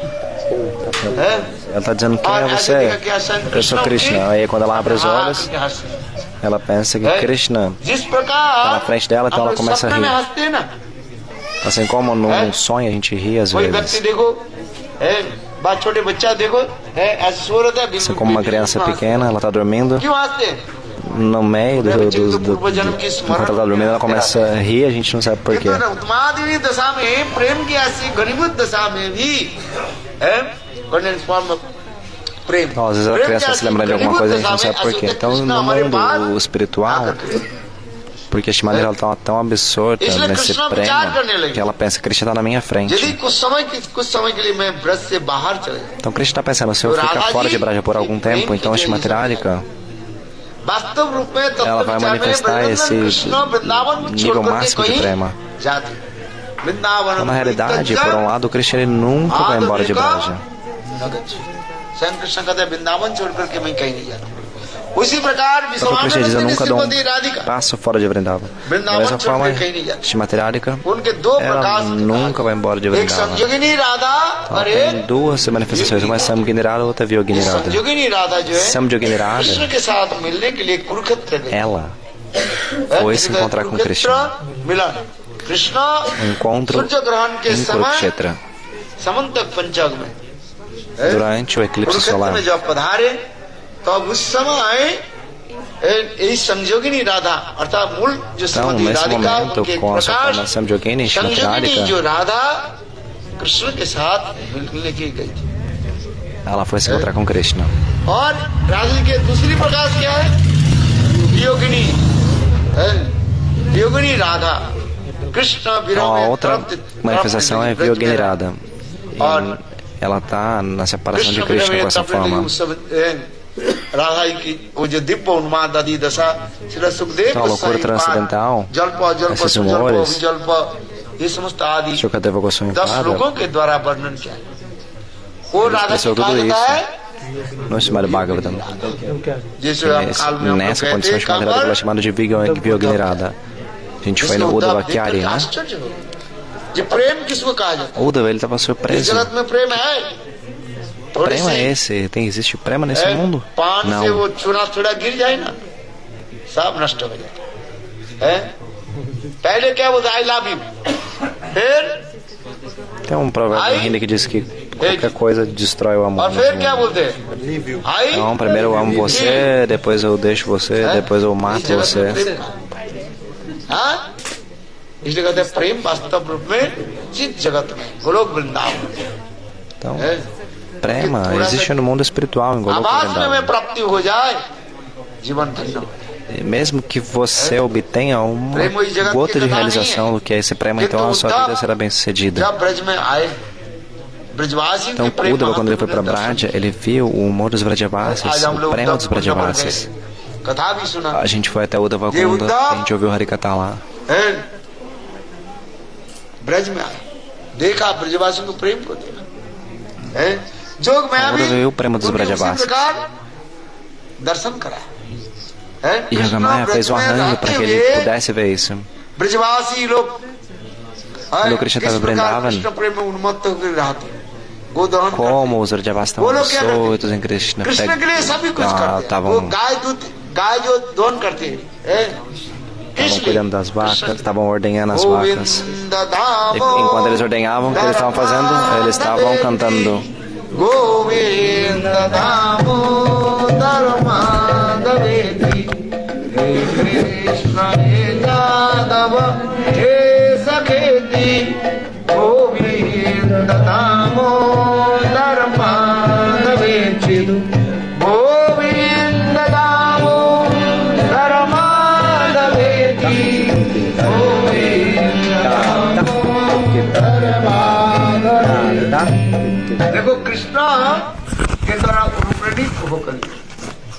Ela está dizendo, quem é você? Eu sou Krishna. Aí quando ela abre os olhos, ela pensa que Krishna जिस está प्रकार na frente dela, então ela começa a सपने में rir. हंसते हैं ना Assim como num sonho a gente ri às कोई व्यक्ति vezes. देखो बात छोटे बच्चा देखो ऐसे सो रहा था Assim como uma criança pequena, ela está dormindo, क्यों हंसते हैं no meio enquanto ela está dormindo, ela começa a rir, a gente não sabe por quê. उत्तमादि दशा में प्रेम की ऐसी घनीभूत दशा में भी प्रेम Então, às vezes a criança está se lembrando de alguma coisa e a gente não sabe por quê. Então, no mundo espiritual, porque a Shrimati ela está tão absorta nesse prêmio que ela pensa que Krishna está na minha frente. यदि कुछ समय के लिए मैं ब्रज से बाहर चले जाऊं, Então Krishna está pensando, se eu ficar fora de Braja por algum tempo, então a Shrimati Radhika वास्तव रूप में ela vai manifestar esse nível máximo de prema. Então, na realidade, por um lado, Krishna ele nunca vai embora de Braja. स्वयं कृष्ण कहते हैं वृंदावन छोड़ करके मैं कहीं नहीं जाता उसी प्रकार Então Krishna diz, eu nunca dou Shrimati Radhika passo fora de Vrindavan. Da mesma forma, Shrimati Radhika, उनके दो ela प्रकाश nunca vai embora de एक Vrindavan. संयोगिनी राधा और Tem एक duas manifestações, uma é Samyogini Radha, outra é Vyogini Radha. संयोगिनी राधा जो है Samyogini कृष्ण Radha, के साथ मिलने के लिए कुरुक्षेत्र गई ela foi se encontrar com Krishna. मिलन कृष्ण Encontro सूर्य ग्रहण के em समय Kurukshetra. समंतक पंचक में Durante o eclipse कुरुक्षेत्र solar. में जब पधारे तब उस समय यही संयोगिनी राधा अर्थात मूल जो Então, श्रीमती nesse राधिका momento, उनके com a sua Prakash forma Samyogini, Shrimati संयोगिनी जो Radhika, राधा कृष्ण के साथ मिलने की गई थी ela foi se encontrar com Krishna. और राधा जी के दूसरी प्रकाश क्या है वियोगिनी वियोगिनी राधा कृष्ण Então, विरह a में outra तड़पते- manifestação é तड़पने लगी, Vyogini Radha. और E ela está na separação de Krishna Krishna विरह com में essa तड़पने लगी forma. उस समय राधा जी की वो जो दिव्य उन्माद आदि दशा श्री Sukhdev Então, a loucura transcendental, जल्प esses humores, ये समस्त आदि Shukadeva Goswami 10 Pada श्लोकों के द्वारा वर्णन किया है वो राधा जी expressou कहा tudo जाता है no Srimad Bhagavatam. जिसे हम काल में हमको Nessa कहते condição, हैं Shrimati Radhika ela é chamada de Vyogini Radha. A gente foi no Uddhava Kyari, né? आश्चर्य हो ये प्रेम किसको कहा जाता O Uddhava ele estava है इस surpreso. जगत में प्रेम है थोड़ी Prema é सी esse? Existe prema nesse mundo? पान से Não. वो चूना थोड़ा गिर जाए ना सब नष्ट हो जाए है पहले क्या वो आई लव यू फिर Tem um provérbio ainda que diz que qualquer coisa destrói o amor. Então, primeiro eu amo você, depois eu deixo você, depois eu mato você. इसलिए कहते हैं प्रेम वास्तव रूप में चित जगत में गोलोक Vrindavan. Então, prema existe no mundo espiritual, em Golok Vrindavan. E mesmo que você obtenha uma gota de realização do que é esse prema, então a sua vida será bem sucedida. Então, Uddhava, quando ele foi para Braja, ele viu o humor dos Vrajavasis, o prema dos Vrajavasis. A gente foi até Uddhava Kunda, a gente ouviu Harikatha lá. Uddhava viu o prema dos Vrajavasis. E Yogamaya fez um arranjo para que ele pudesse ver isso. Quando Krishna estava em Vrindavan, como os Vrajavasis estavam absortos em Krishna, estavam cuidando das vacas, estavam ordenhando as vacas. E enquanto eles ordenhavam, o que eles estavam fazendo? Eles estavam cantando. Govinda Damodar Madhaveti, Krishna Yadava Sakheti, Govinda Damodar Madhaveti, Govinda Damodar Madhaveti, Govinda Damodar Madhaveti. देखो कृष्णा के द्वारा अनुप्राणित होकर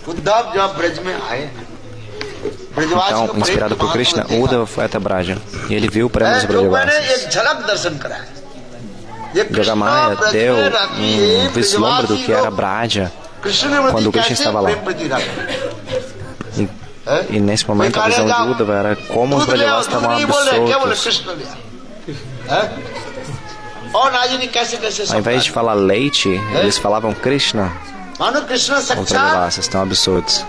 उद्धव जब ब्रज में आए. Então, inspirado por Krishna, Uddhava foi até Braja e ele viu o prêmio dos Vrajavasis. Yogamaya deu um vislumbre do que era Braja quando Krishna estava lá. E nesse momento a visão de Uddhava era como os Vrajavasis estavam absortos. Ao invés de falar leite, eles falavam Krishna. Os Vrajavasis estão absurdos.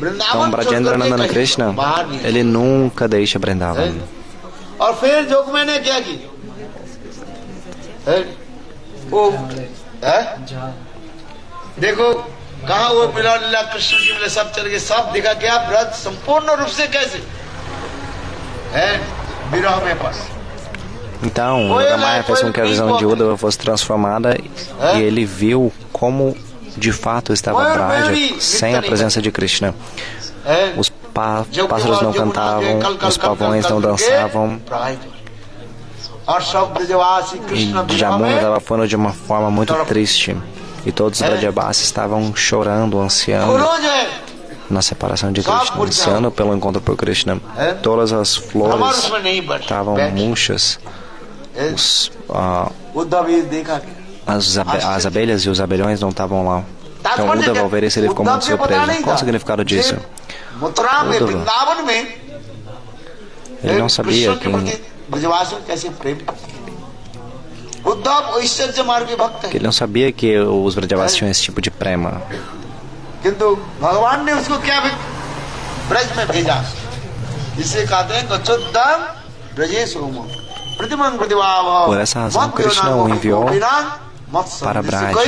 Então, Brajendra Nandana Krishna, ele nunca deixa Vrindavan. देखो कहा वो मिला लीला कृष्ण की मिले सब चल गए सब देखा क्या ब्रज संपूर्ण रूप से कैसे Então, Yogamaya fez com que a visão de Uddhava fosse transformada e ele viu como de fato estava Braja sem a presença de Krishna. Os pássaros não cantavam, os pavões não dançavam. E Jamuna estava falando de uma forma muito triste. E todos os Vrajavasis estavam chorando, ansiando na separação de Krishna, ansiando pelo encontro por Krishna. Todas as flores estavam murchas. As abelhas e os abelhões não estavam lá. Então Uddhava, ao ver isso, ele ficou muito surpreso. Qual o significado disso? Uddhava, ele não sabia que ele não sabia que os Vrajavasis tinham esse tipo de prema. Por essa razão, Krishna o enviou para Braja.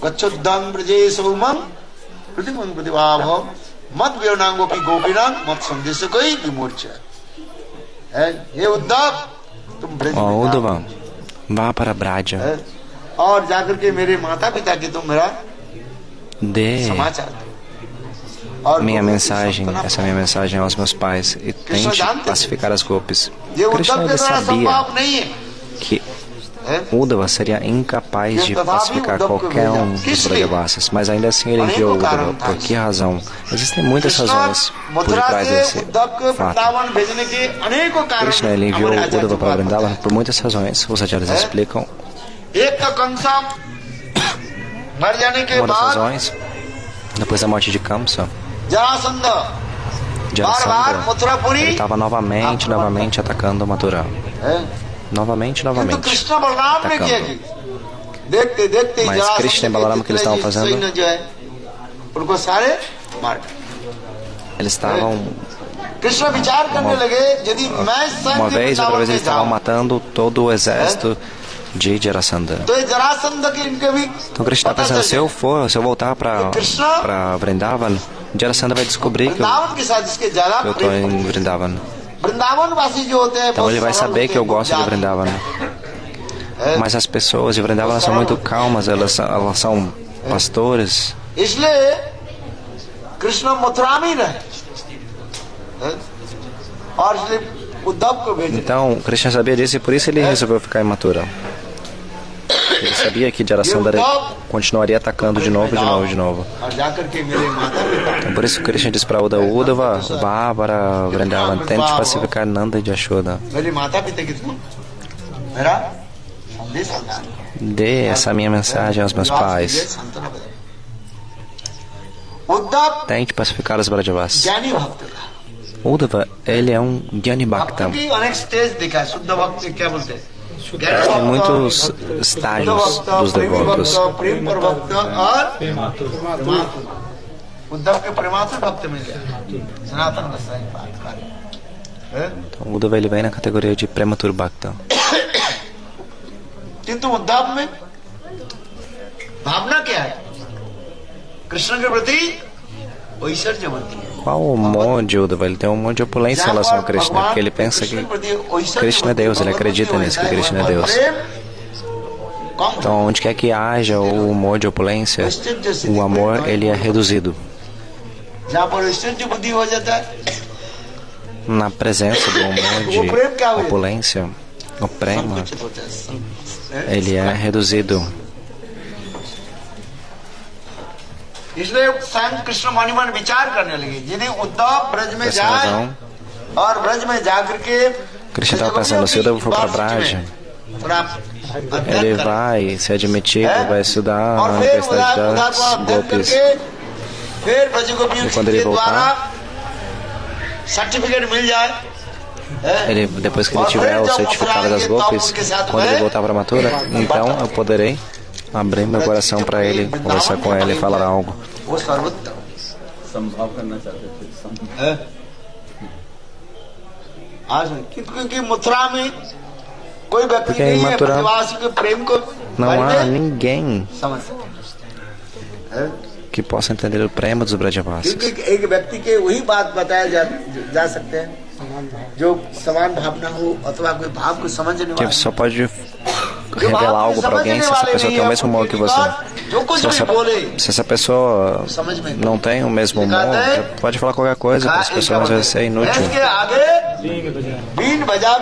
Gachodam Braje Saumam Pratimang Pradivabhav Mad Vyonangopi Gopinang Mat Sandesakoi Vimurcha. He Uddhav Tum Braj mein Uddhava, vá para Braja. और जाकर के मेरे माता पिता की तुम मेरा समाचार minha mensagem, essa minha mensagem aos meus pais e tente pacificar as golpes. Krishna ele sabia que Uddhava seria incapaz de pacificar qualquer um dos Vrajavasis, mas ainda assim ele enviou Uddhava. Por que razão? Existem muitas razões por detrás desse fato. Krishna ele enviou Uddhava para Vrindavan por muitas razões. Os acharyas explicam. Uma das razões, depois da morte de Kamsa, Jarasandha, ele estava novamente atacando Mathura. Novamente atacando. Mas Krishna e Balarama, o que eles estavam fazendo? Eles estavam... Uma vez, outra vez, eles estavam matando todo o exército de Jarasandha. Então Krishna está pensando, se eu voltar para Vrindavan, Jarasandha vai descobrir que eu estou em Vrindavan. Então ele vai saber que eu gosto de Vrindavan. Mas as pessoas de Vrindavan são muito calmas, elas são pastores. Então Krishna sabia disso e por isso ele resolveu ficar em Mathura. Ele sabia que Jarasandha continuaria atacando de novo. Então, por isso Krishna disse para Uddhava, vá para Vrindavan, tente pacificar Nanda e Yashoda. Dê essa minha mensagem aos meus pais. Tente pacificar os Brajavasis. Uddhava, ele é um Jnani Bhakta. Tem muitos estágios dos devotos. Então, Uddhava ele vem na categoria de Prematur Bhakta. Qual o amor de Uddhava? Ele tem um amor de opulência em relação a Krishna, porque ele pensa que Krishna é Deus, ele acredita nisso, que Krishna é Deus. Então, onde quer que haja o amor de opulência, o amor ele é reduzido. Na presença do amor de opulência, o prema, ele é reduzido. Dessa razão, Krishna estava pensando, se Uddhava for para Braja, ele vai ser admitido, vai estudar na Universidade das Gopis. E quando ele voltar, depois que ele tiver o certificado das Gopis, quando ele voltar para Mathura, então eu poderei abrir meu coração para ele, conversar com ele e falar algo. Porque em Mathura não há ninguém que possa entender o prema dos Brajavasis. Que só pode revelar algo para alguém se essa pessoa tem o mesmo humor que você. Se essa pessoa não tem o mesmo humor, pode falar qualquer coisa para as pessoas, vai ser inútil.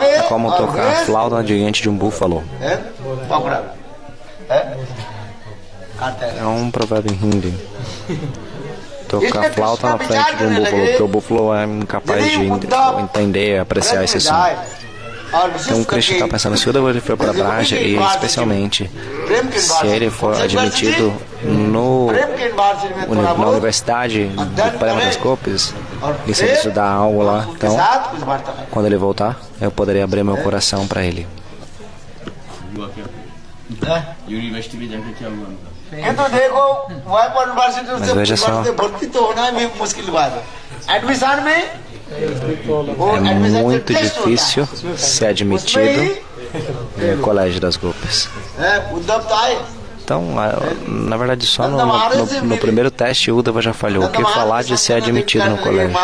É como tocar flauta diante de um búfalo. É um provérbio em hindi. Tocar flauta na frente de um búfalo, porque o búfalo é incapaz de entender e apreciar esse som. Então Krishna está pensando, se Uddhava ele for para Braja, e especialmente se ele for admitido na universidade do Prema das Gopis, e se ele estudar algo lá, então quando ele voltar, eu poderei abrir meu coração para ele. Mas veja só, é muito difícil ser admitido no colégio das Gopis. Então, na verdade, só no primeiro teste, Uddhava já falhou. O que falar de ser admitido no colégio?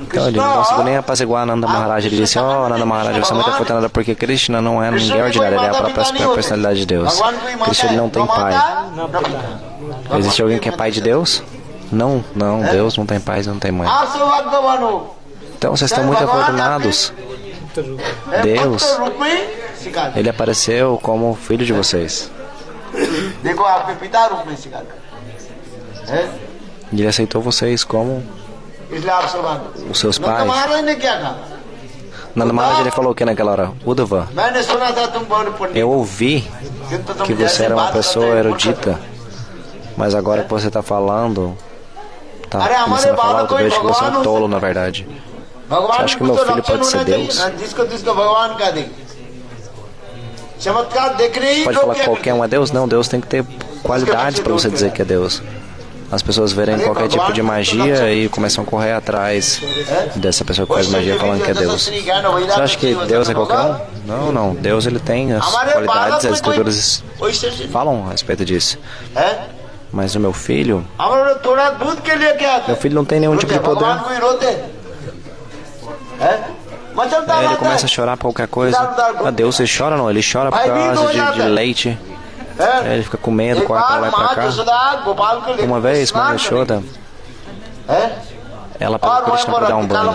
Então ele não conseguiu nem apaziguar Nanda Maharaj. Ele disse, Nanda Maharaj, você é muito afortunada porque Krishna não é ninguém ordinário, ele é a própria personalidade de Deus. Krishna ele não tem pai. Existe alguém que é pai de Deus? Não, Deus não tem pai, não tem mãe. Então vocês estão muito afortunados. Deus, ele apareceu como filho de vocês. E ele aceitou vocês como os seus pais. Nanda Maharaj ele falou o que naquela hora? Uddhava, eu ouvi que você era uma pessoa erudita, mas agora que você está falando, está começando a falar, eu vejo que você é um tolo na verdade. Você acha que meu filho pode ser Deus? Pode falar que qualquer um é Deus? Não, Deus tem que ter qualidades para você dizer que é Deus. As pessoas verem qualquer tipo de magia e começam a correr atrás dessa pessoa que faz magia falando que é Deus. Você acha que Deus é qualquer um? Não, não. Deus ele tem as qualidades, as escrituras falam a respeito disso. Mas o meu filho não tem nenhum tipo de poder. Ele começa a chorar por qualquer coisa. Ah, Deus, você chora não? Ele chora por causa de leite. Ele fica com medo, corre pra lá e pra cá. Uma vez, Mãe Yashoda, ela pegou Krishna pra dar um banho.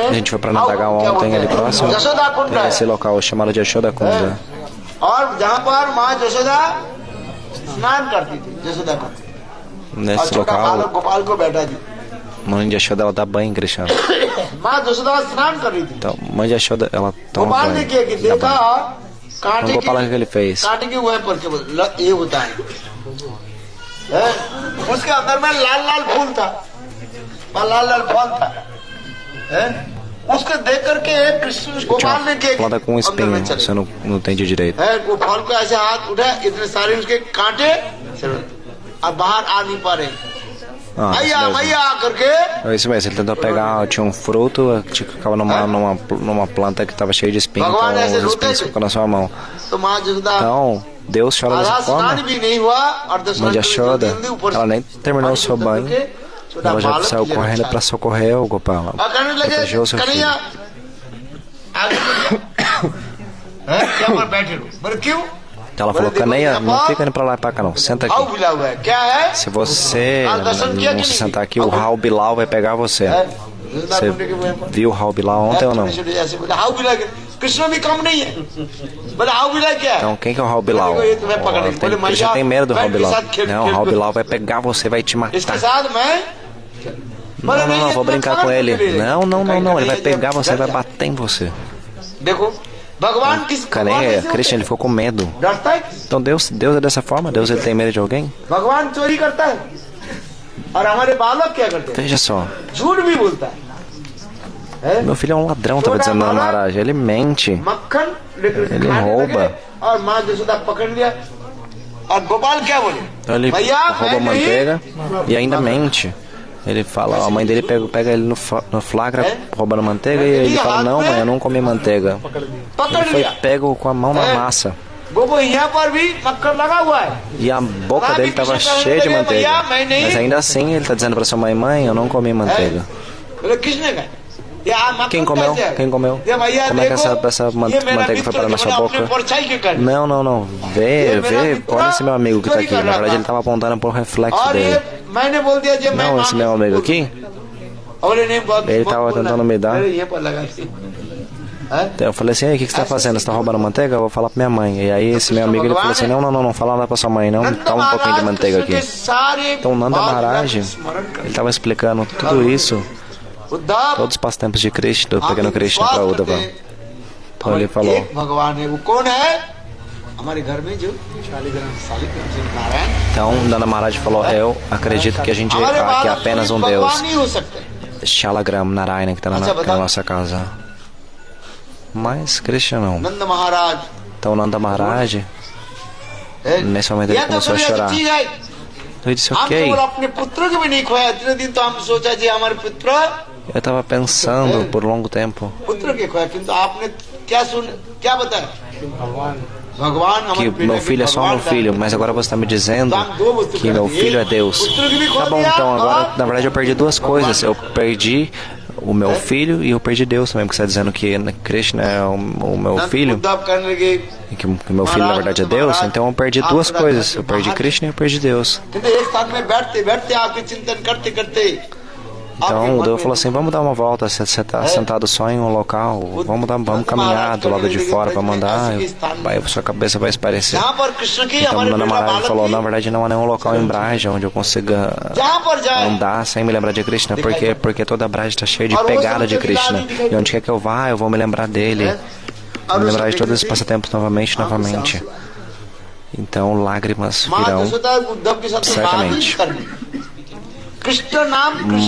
A gente foi pra Nandagaon ontem, ali próximo. Tem esse local chamado de Yashoda Kunda. Nesse local, Mãe Yashoda ela dá banho em Krishna. Então, Mãe Yashoda ela toma banho. Então, Gopala, o que ele fez? Tinha uma planta com um espinho, você não entende direito. Isso mesmo, ele tentou pegar, tinha um fruto que ficava numa planta que estava cheia de espinhos, então os espinhos ficam na sua mão. Então, Deus chora dessa forma. Mãe Yashoda, ela nem terminou o seu banho, ela já saiu correndo para socorrer o Gopala, protegeu o seu filho. Então ela falou, Kaneia, não fica indo pra lá e pra cá não, senta aqui. Se você não se sentar aqui, o Raul Bilal vai pegar você. Você viu o Raul Bilal ontem ou não? Então quem que é o Raul Bilal? Krishna tem medo do Raul Bilal. Não, o Raul Bilal vai pegar você, vai te matar. Não, vou brincar com ele. Não, ele vai pegar você, vai bater em você. Kaneia, Krishna, ele ficou com medo. Então Deus é dessa forma? Deus ele tem medo de alguém? Veja só. Meu filho é um ladrão, estava dizendo Nanda Maharaj. Ele mente. Ele rouba. Então ele rouba manteiga e ainda mente. Ele fala, a mãe dele pega ele no flagra roubando manteiga e ele fala, não mãe, eu não comi manteiga. Ele foi pego com a mão na massa. E a boca dele estava cheia de manteiga. Mas ainda assim ele está dizendo para sua mãe, mãe, eu não comi manteiga. Quem comeu? Quem comeu? Como é que essa manteiga foi parar na sua boca? Não. Vê, olha esse meu amigo que está aqui. Na verdade ele estava apontando para o reflexo dele. Não, esse meu amigo aqui, ele estava tentando me dar. Então eu falei assim, o que você está fazendo? Você está roubando manteiga? Eu vou falar para minha mãe. E aí esse meu amigo ele falou assim, não fala nada para sua mãe, não. Toma um pouquinho de manteiga aqui. Então Nanda Maharaj, ele estava explicando tudo isso, todos os passatempos de Krishna, do pequeno Krishna para Uddhava. Então ele falou, então Nanda Maharaj falou, eu acredito que que é apenas um Deus, Shalagram Narayana, que está na nossa casa, mas Krishna não. Então Nanda Maharaj, nesse momento ele começou a chorar. Ele disse, ok, eu estava pensando por um longo tempo que meu filho é só meu filho, mas agora você está me dizendo que meu filho é Deus. Tá bom, então agora na verdade eu perdi duas coisas. Eu perdi o meu filho e eu perdi Deus também, porque você está dizendo que Krishna é o meu filho e que o meu filho na verdade é Deus. Então eu perdi duas coisas, eu perdi Krishna e eu perdi Deus. Então o Deus falou assim, vamos dar uma volta, você está sentado só em um local, vamos caminhar do lado de fora, vamos andar, aí sua cabeça vai esparecer. Então Nanda Maharaj falou, na verdade não há nenhum local em Braja onde eu consiga andar sem me lembrar de Krishna, porque toda a Braja está cheia de pegada de Krishna, e onde quer que eu vá, eu vou me lembrar dele, vou me lembrar de todos esses passatempos novamente. Então lágrimas virão, certamente.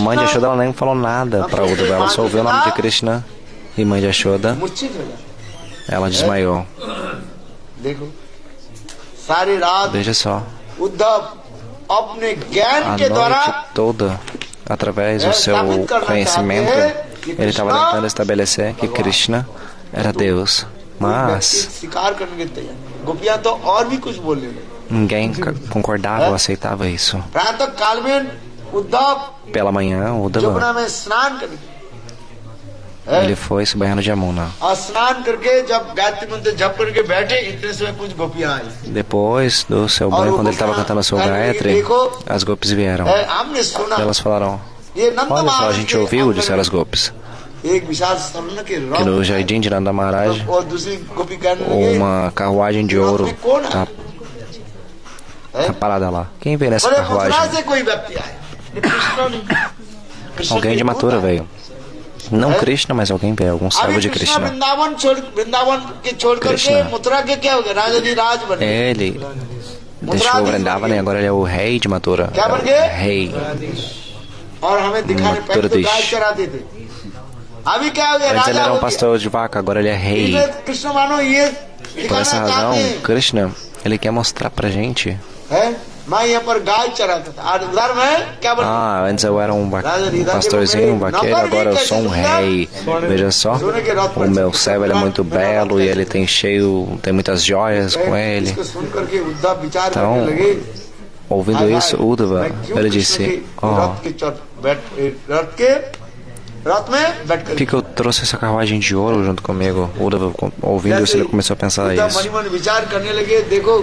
Mãe de Yashoda ela nem falou nada para Uddhava, ela só ouviu o nome de Krishna e Mãe de Yashoda ela desmaiou. Veja só. A noite toda, através do seu conhecimento, ele estava tentando estabelecer que Krishna era Deus. Mas ninguém concordava ou aceitava isso. Pela manhã, Uddhava, ele foi se banhando de Yamuna. Depois do seu banho, quando ele estava cantando a sua Gayatri, as Gopis vieram. Elas falaram: olha só, a gente ouviu, disseram as Gopis, que no jardim de Nanda Maharaj uma carruagem de ouro está parada lá. Quem veio nessa carruagem? Alguém de Mathura veio. Não Krishna, mas alguém veio, algum servo de Krishna. Ele deixou Vrindavan e agora ele é o rei de Mathura. É o rei Mathuradish. Antes ele era um pastor de vaca, agora ele é rei. Por essa razão, Krishna, ele quer mostrar pra gente. Antes eu era um pastorzinho, um vaqueiro, agora eu sou um rei. Veja só, o meu servo ele é muito belo e ele tem muitas joias com ele. Então, ouvindo isso, Uddhava, ele disse: por que eu trouxe essa carruagem de ouro junto comigo? Uddhava, ouvindo isso, ele começou a pensar isso.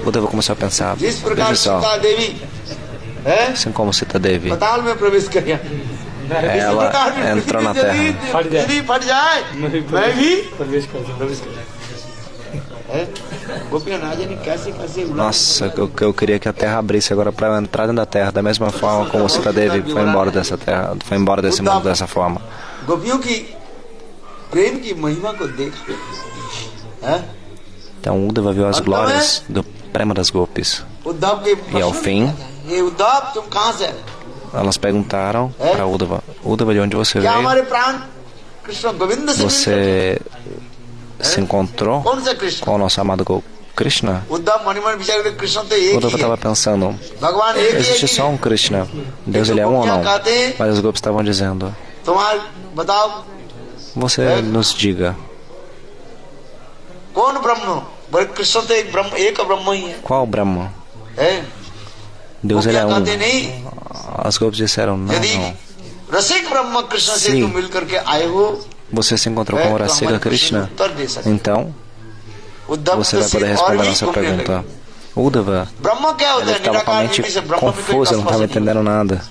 Uddhava começou a pensar: veja só, assim como Sita Devi, ela entrou na terra. Nossa, eu queria que a terra abrisse agora para eu entrar dentro da terra, da mesma forma como Sita Devi foi embora dessa terra, foi embora desse mundo dessa forma. Então Uddhava viu as glórias do prema das Gopis. E ao fim, elas perguntaram para Uddhava: Uddhava, de onde você veio? Você se encontrou com o nosso amado Krishna? Uddhava estava pensando: existe só um Krishna, Deus ele é um ou não? Mas os Gopis estavam dizendo: você nos diga. Qual Brahma? Deus ele é um. As Gopis disseram: não. Se você se encontrou com o Rasika Krishna, então você vai poder responder a nossa pergunta. Uddhava, ele estava com a mente confusa, não estava entendendo nada.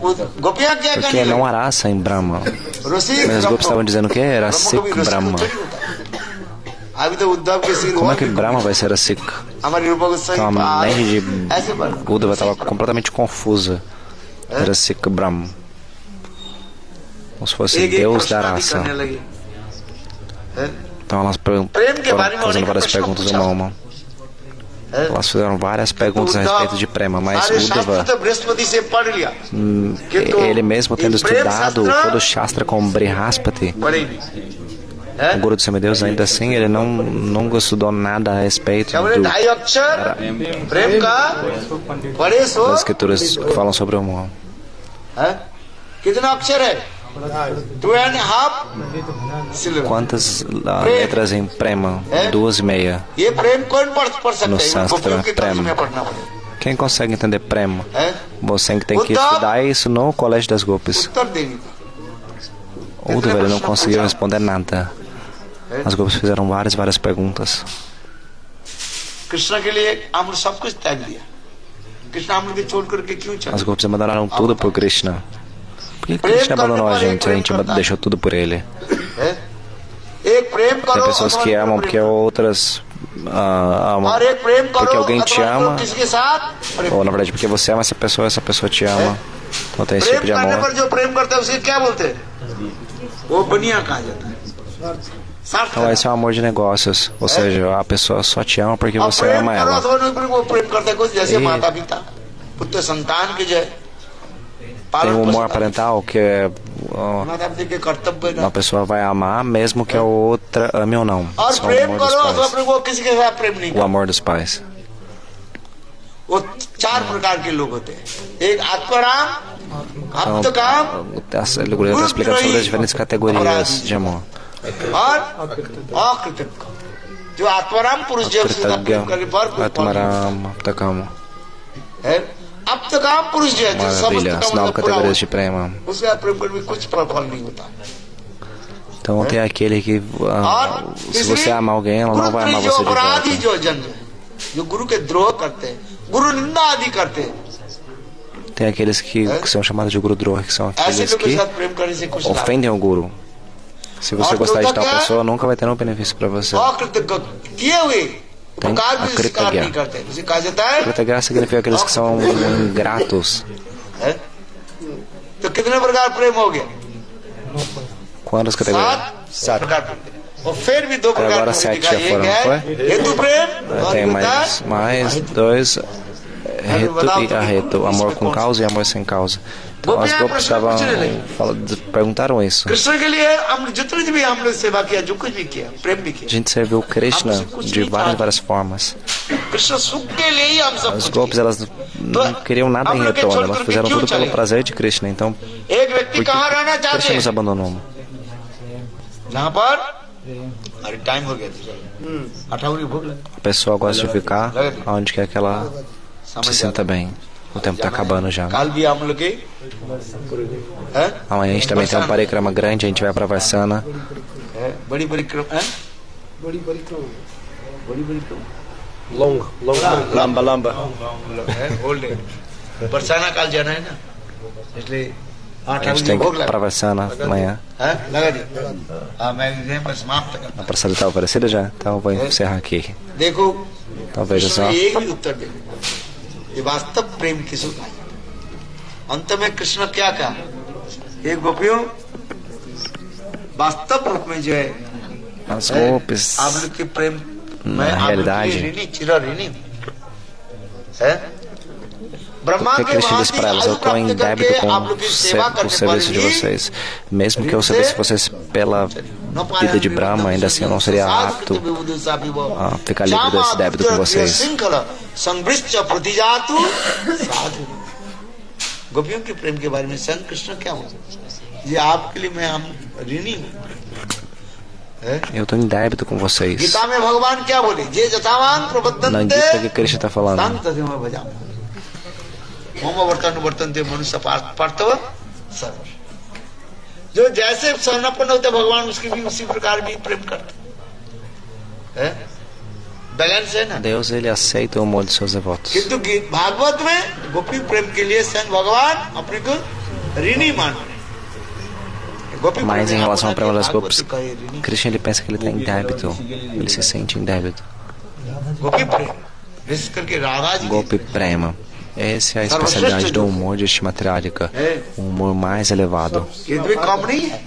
Porque não há raça em Brahma. Mas os Gopis estavam dizendo que era Sikh Brahma. Como é que Brahma vai ser Sikh? Então a mente de Uddhava estava completamente confusa. Era Sikh Brahma, como se fosse Deus da raça. Então elas foram fazendo várias perguntas uma a uma. Elas fizeram várias perguntas a respeito de Prema, mas Uddhava, ele mesmo tendo estudado todo o Shastra com Brihaspati, o Guru do Semideus, ainda assim ele não estudou nada a respeito das escrituras que falam sobre o amor. Quantas letras em Prema? 2,5 no Sanskrit. Prema. Quem consegue entender Prema? Você tem que estudar isso no Colégio das Gopis. Uddhava não conseguiu responder nada. As Gopis fizeram várias perguntas. As Gopis abandonaram tudo por Krishna. Por que Krishna abandonou a gente deixou tudo por ele? Tem pessoas que amam porque outras amam. Porque alguém te ama, ou na verdade porque você ama essa pessoa te ama. Então tem esse tipo de amor. Então esse é um amor de negócios, ou seja, a pessoa só te ama porque você ama ela. Tem o amor parental, que é माता-पिता के कर्तव्य uma pessoa vai amar mesmo que a outra ame ou não. और Só o प्रेम amor dos करो तो pais. अपने को किसी के साथ प्रेम नहीं O करो amor dos pais. वो 4 प्रकार के लोग होते हैं एक आत्माराम Então, आप्तकाम ele está explicando sobre as diferentes categorias de amor. और अकृतज्ञ जो आत्माराम पुरुष जब सीधा प्रेम करने पर Atmaram, Aptakam. आप्तकाम पुरुष जो है जो Maravilha, as समस्त 9 काम पूरा categorias हो de prema. उसका प्रेम करने में कुछ फल नहीं होता Então tem aquele que se você ama alguém, ela não vai amar você de अपराधी volta. जो जन जो गुरु के द्रोह करते हैं गुरु निंदा आदि करते हैं Tem aqueles que são chamados de Guru Droha, que são ऐसे aqueles लोगों के que साथ प्रेम करने से कुछ लाभ ofendem o Guru. Se você gostar de tal pessoa, nunca vai ter nenhum benefício para você. अकृतज्ञ किए हुए उपकार भी स्वीकार नहीं करते उसे कहा जाता है Kritagya significa aqueles que são ingratos. तो कितने प्रकार प्रेम हो गया Quantas categorias? 7 प्रकार और फिर भी 2 प्रकार Agora 7 já foram, não foi? हेतु प्रेम Tem mais 2. Reto e arreto. Amor com causa e amor sem causa. Então as golpes perguntaram isso. Krishna के लिए हम जितने भी हम लोग सेवा किया जो कुछ भी किया प्रेम भी किया A gente serviu Krishna de várias formas. Krishna सुख के लिए ही हम सब As कुछ golpes elas não queriam nada em retorno, elas fizeram tudo pelo prazer de Krishna. Então, एक व्यक्ति por कहाँ रहना que चाहते Krishna nos हैं abandonou? जहाँ पर अरे टाइम हो गया अठावरी भूख लगी A pessoa gosta de ficar onde quer que ela se sinta bem. O tempo está acabando já. काल भी हम लोग के हैं? Amanhã a gente também tem um parikrama grande, a gente vai para Varsana. बड़ी बड़ी क्रम हैं? Long. Lamba. ओल्ड बरसाना काल जाना है ना इसलिए A gente tem que ir para Varsana amanhã. लगा दी हाँ मैं यहीं पर समाप्त करता A praçada está oferecida já? Então eu vou encerrar aqui. देखो Então veja कृष्ण só. एक भी उत्तर देखो ये वास्तव प्रेम किसको कहा जाता है? अंत में कृष्ण क्या कहा एक गोपियों वास्तव रूप में जो है As golpes, आप लोग के प्रेम na मैं आप लोग realidade, के ऋणी चिर ऋणी है ब्रह्मा que के Krishna disse para elas, eu estou em débito com o serviço de vocês. Mesmo que eu servisse vocês pela vida de Brahma, ainda assim eu não seria apto a ficar livre desse débito com vocês. गोपियों के प्रेम के बारे में संत कृष्ण क्या बोलते ये आपके लिए मैं हम ऋणी हूँ Eu estou em débito com vocês. Gita में भगवान क्या बोले जे जथावान Na प्रबद्धन्ते Gita que Krishna está falando. संत मैं भजा मम वर्तन वर्तन्ते मनुष्य पार्थव सर्व जो जैसे शरणापन्न होते भगवान उसकी भी उसी प्रकार भी प्रेम करते हैं बैलेंस है ना Deus ele aceita o amor de seus devotos. किंतु भागवत में गोपी प्रेम के लिए स्वयं भगवान अपने को ऋणी मान रहे गोपी Mas em relação ao prema das Bhagavat golpes, का ये ऋणी Krishna ele pensa que ele está em débito. Ele se sente em débito. गोपी प्रेम विशेष करके राधा ji Golpe prema. Essa é a especialidade do humor de Shrimatrádica. O humor mais elevado. ये तो कम नहीं है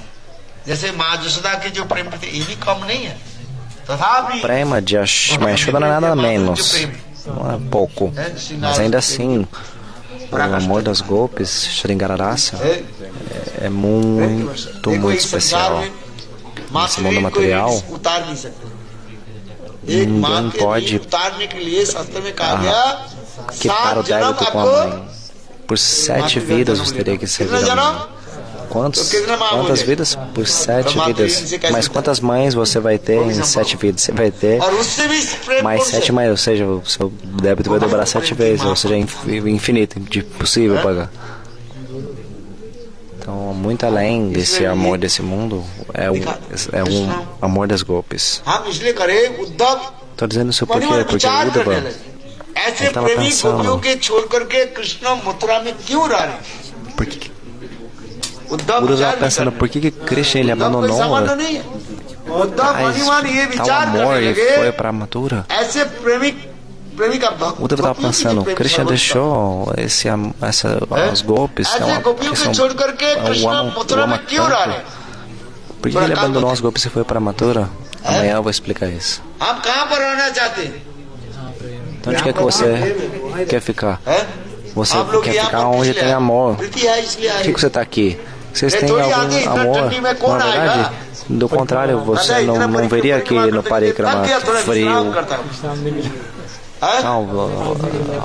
जैसे माँ जसोदा के जो प्रेम थे ये भी कम नहीं है तथापि Prema de Yashoda não é nada menos. Não é pouco. Mas ainda assim, o amor das golpes, Shringararasa, é muito especial. Nesse mundo material, ninguém pode quitar o débito com a mãe. Por 7 vidas você teria que servir a mãe. Quantas vidas? Por 7 vidas. Mas quantas mães você vai ter em 7 vidas? Você vai ter mais 7 mães, ou seja, o seu débito vai dobrar 7 vezes, ou seja, é infinito, impossível pagar. Então, muito além desse amor desse mundo, é um amor das golpes. Estou dizendo isso por quê? Porque o Uddhava estava pensando, por que Uddhava estava pensando por que Krishna ele abandonou tal amor e foi para a Mathura. Uddhava estava pensando, Krishna deixou os golpes, o ama tanto. Por que ele abandonou os golpes e foi para a Mathura? Amanhã eu vou explicar isso. Então onde quer que você quer ficar? Você quer ficar onde tem amor. Por que você está aqui? Vocês têm algum amor? Na verdade, do contrário, você não veria aqui no Parikrama frio. Não,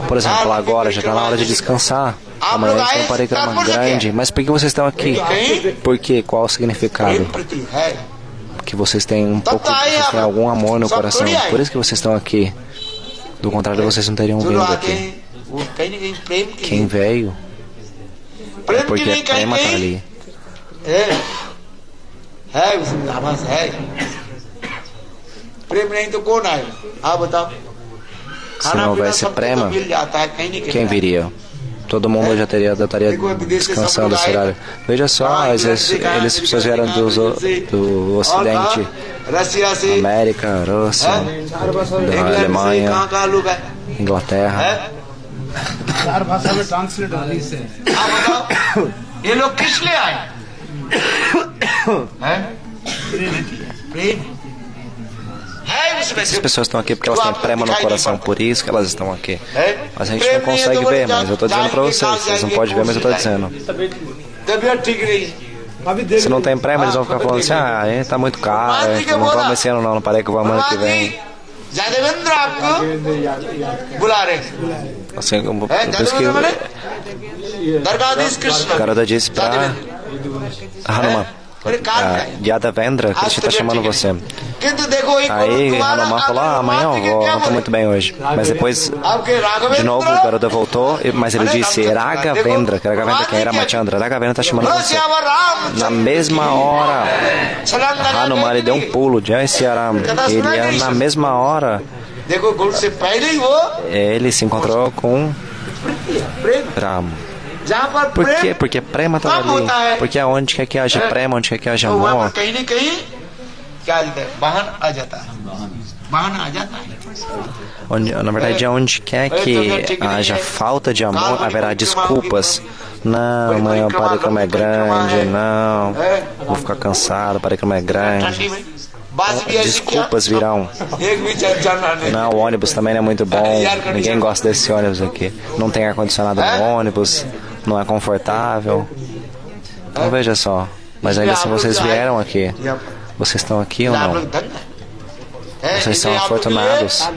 por exemplo, agora já está na hora de descansar. Amanhã a gente tem um Parikrama grande. Mas por que vocês estão aqui? Por quê? Qual o significado? Que vocês têm vocês têm algum amor no coração. Por isso que vocês estão aqui. Do contrário, vocês não teriam vindo aqui. Quem veio é porque a prema está ali. Se não houvesse prema, quem viria? Todo mundo já estaria descansando esse horário. Veja só, eles pessoas vieram do Ocidente, América, Rússia, da Alemanha, Inglaterra. Essas pessoas estão aqui porque elas têm prema no coração, por isso que elas estão aqui. Mas a gente não consegue ver, mas eu estou dizendo para vocês. Vocês não podem ver, mas eu estou dizendo. Se não tem prema, eles vão ficar falando assim, está muito caro, não vamos esse ano não parei que vamos ano que vem. Assim, por isso que Garuda disse para Hanuman, Yadavendra, Krishna está chamando você. Aí Hanuman falou, amanhã eu vou, não estou muito bem hoje. Mas depois, de novo, o Garuda voltou, mas ele disse, Raghavendra, que Raghavendra quem era Ramachandra, Raghavendra está chamando você. Na mesma hora, Hanuman ele deu um pulo, Jai Siaram, ele na mesma hora, ele se encontrou com Rama. Por quê? Porque prema está ali. Porque onde quer que haja prema, onde quer que haja amor, na verdade, onde quer que haja falta de amor, haverá desculpas. Não, amanhã o Parikrama é grande, não, vou ficar cansado, o Parikrama é grande. Desculpas virão. Não, o ônibus também não é muito bom. Ninguém gosta desse ônibus aqui. Não tem ar-condicionado no ônibus, não é confortável. Então veja só. Mas ainda assim vocês vieram aqui. Vocês estão aqui ou não? Vocês são afortunados.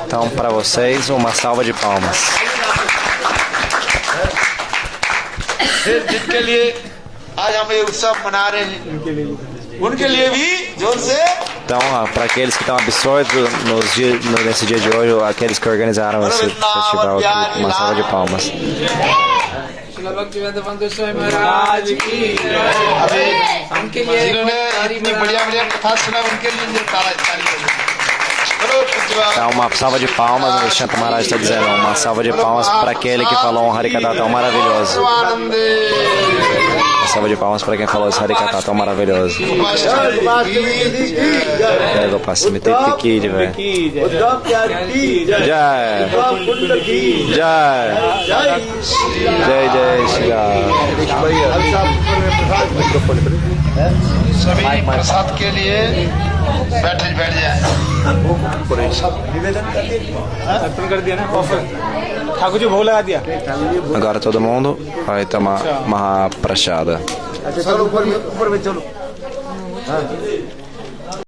Então, para vocês, uma salva de palmas. Então, para aqueles que estão absortos nesse dia de hoje, aqueles que organizaram esse festival aqui, uma salva de palmas. Então, uma salva de palmas, o Shanta Maharaj está dizendo, uma salva de palmas para aquele que falou um Harikatha tão maravilhoso. Uma salva de palmas para quem falou esse Harikatha tão maravilhoso. Eu passo me ter que ir, velho. Jai. Jai. Jai Jai Shri सभी प्रसाद के लिए बैठ जाए। अर्पण कर दिया ना ठाकुर जी भोग लगा दिया। Agora todo mundo vai tomar Mahaprasada. अच्छा चलो ऊपर में चलो।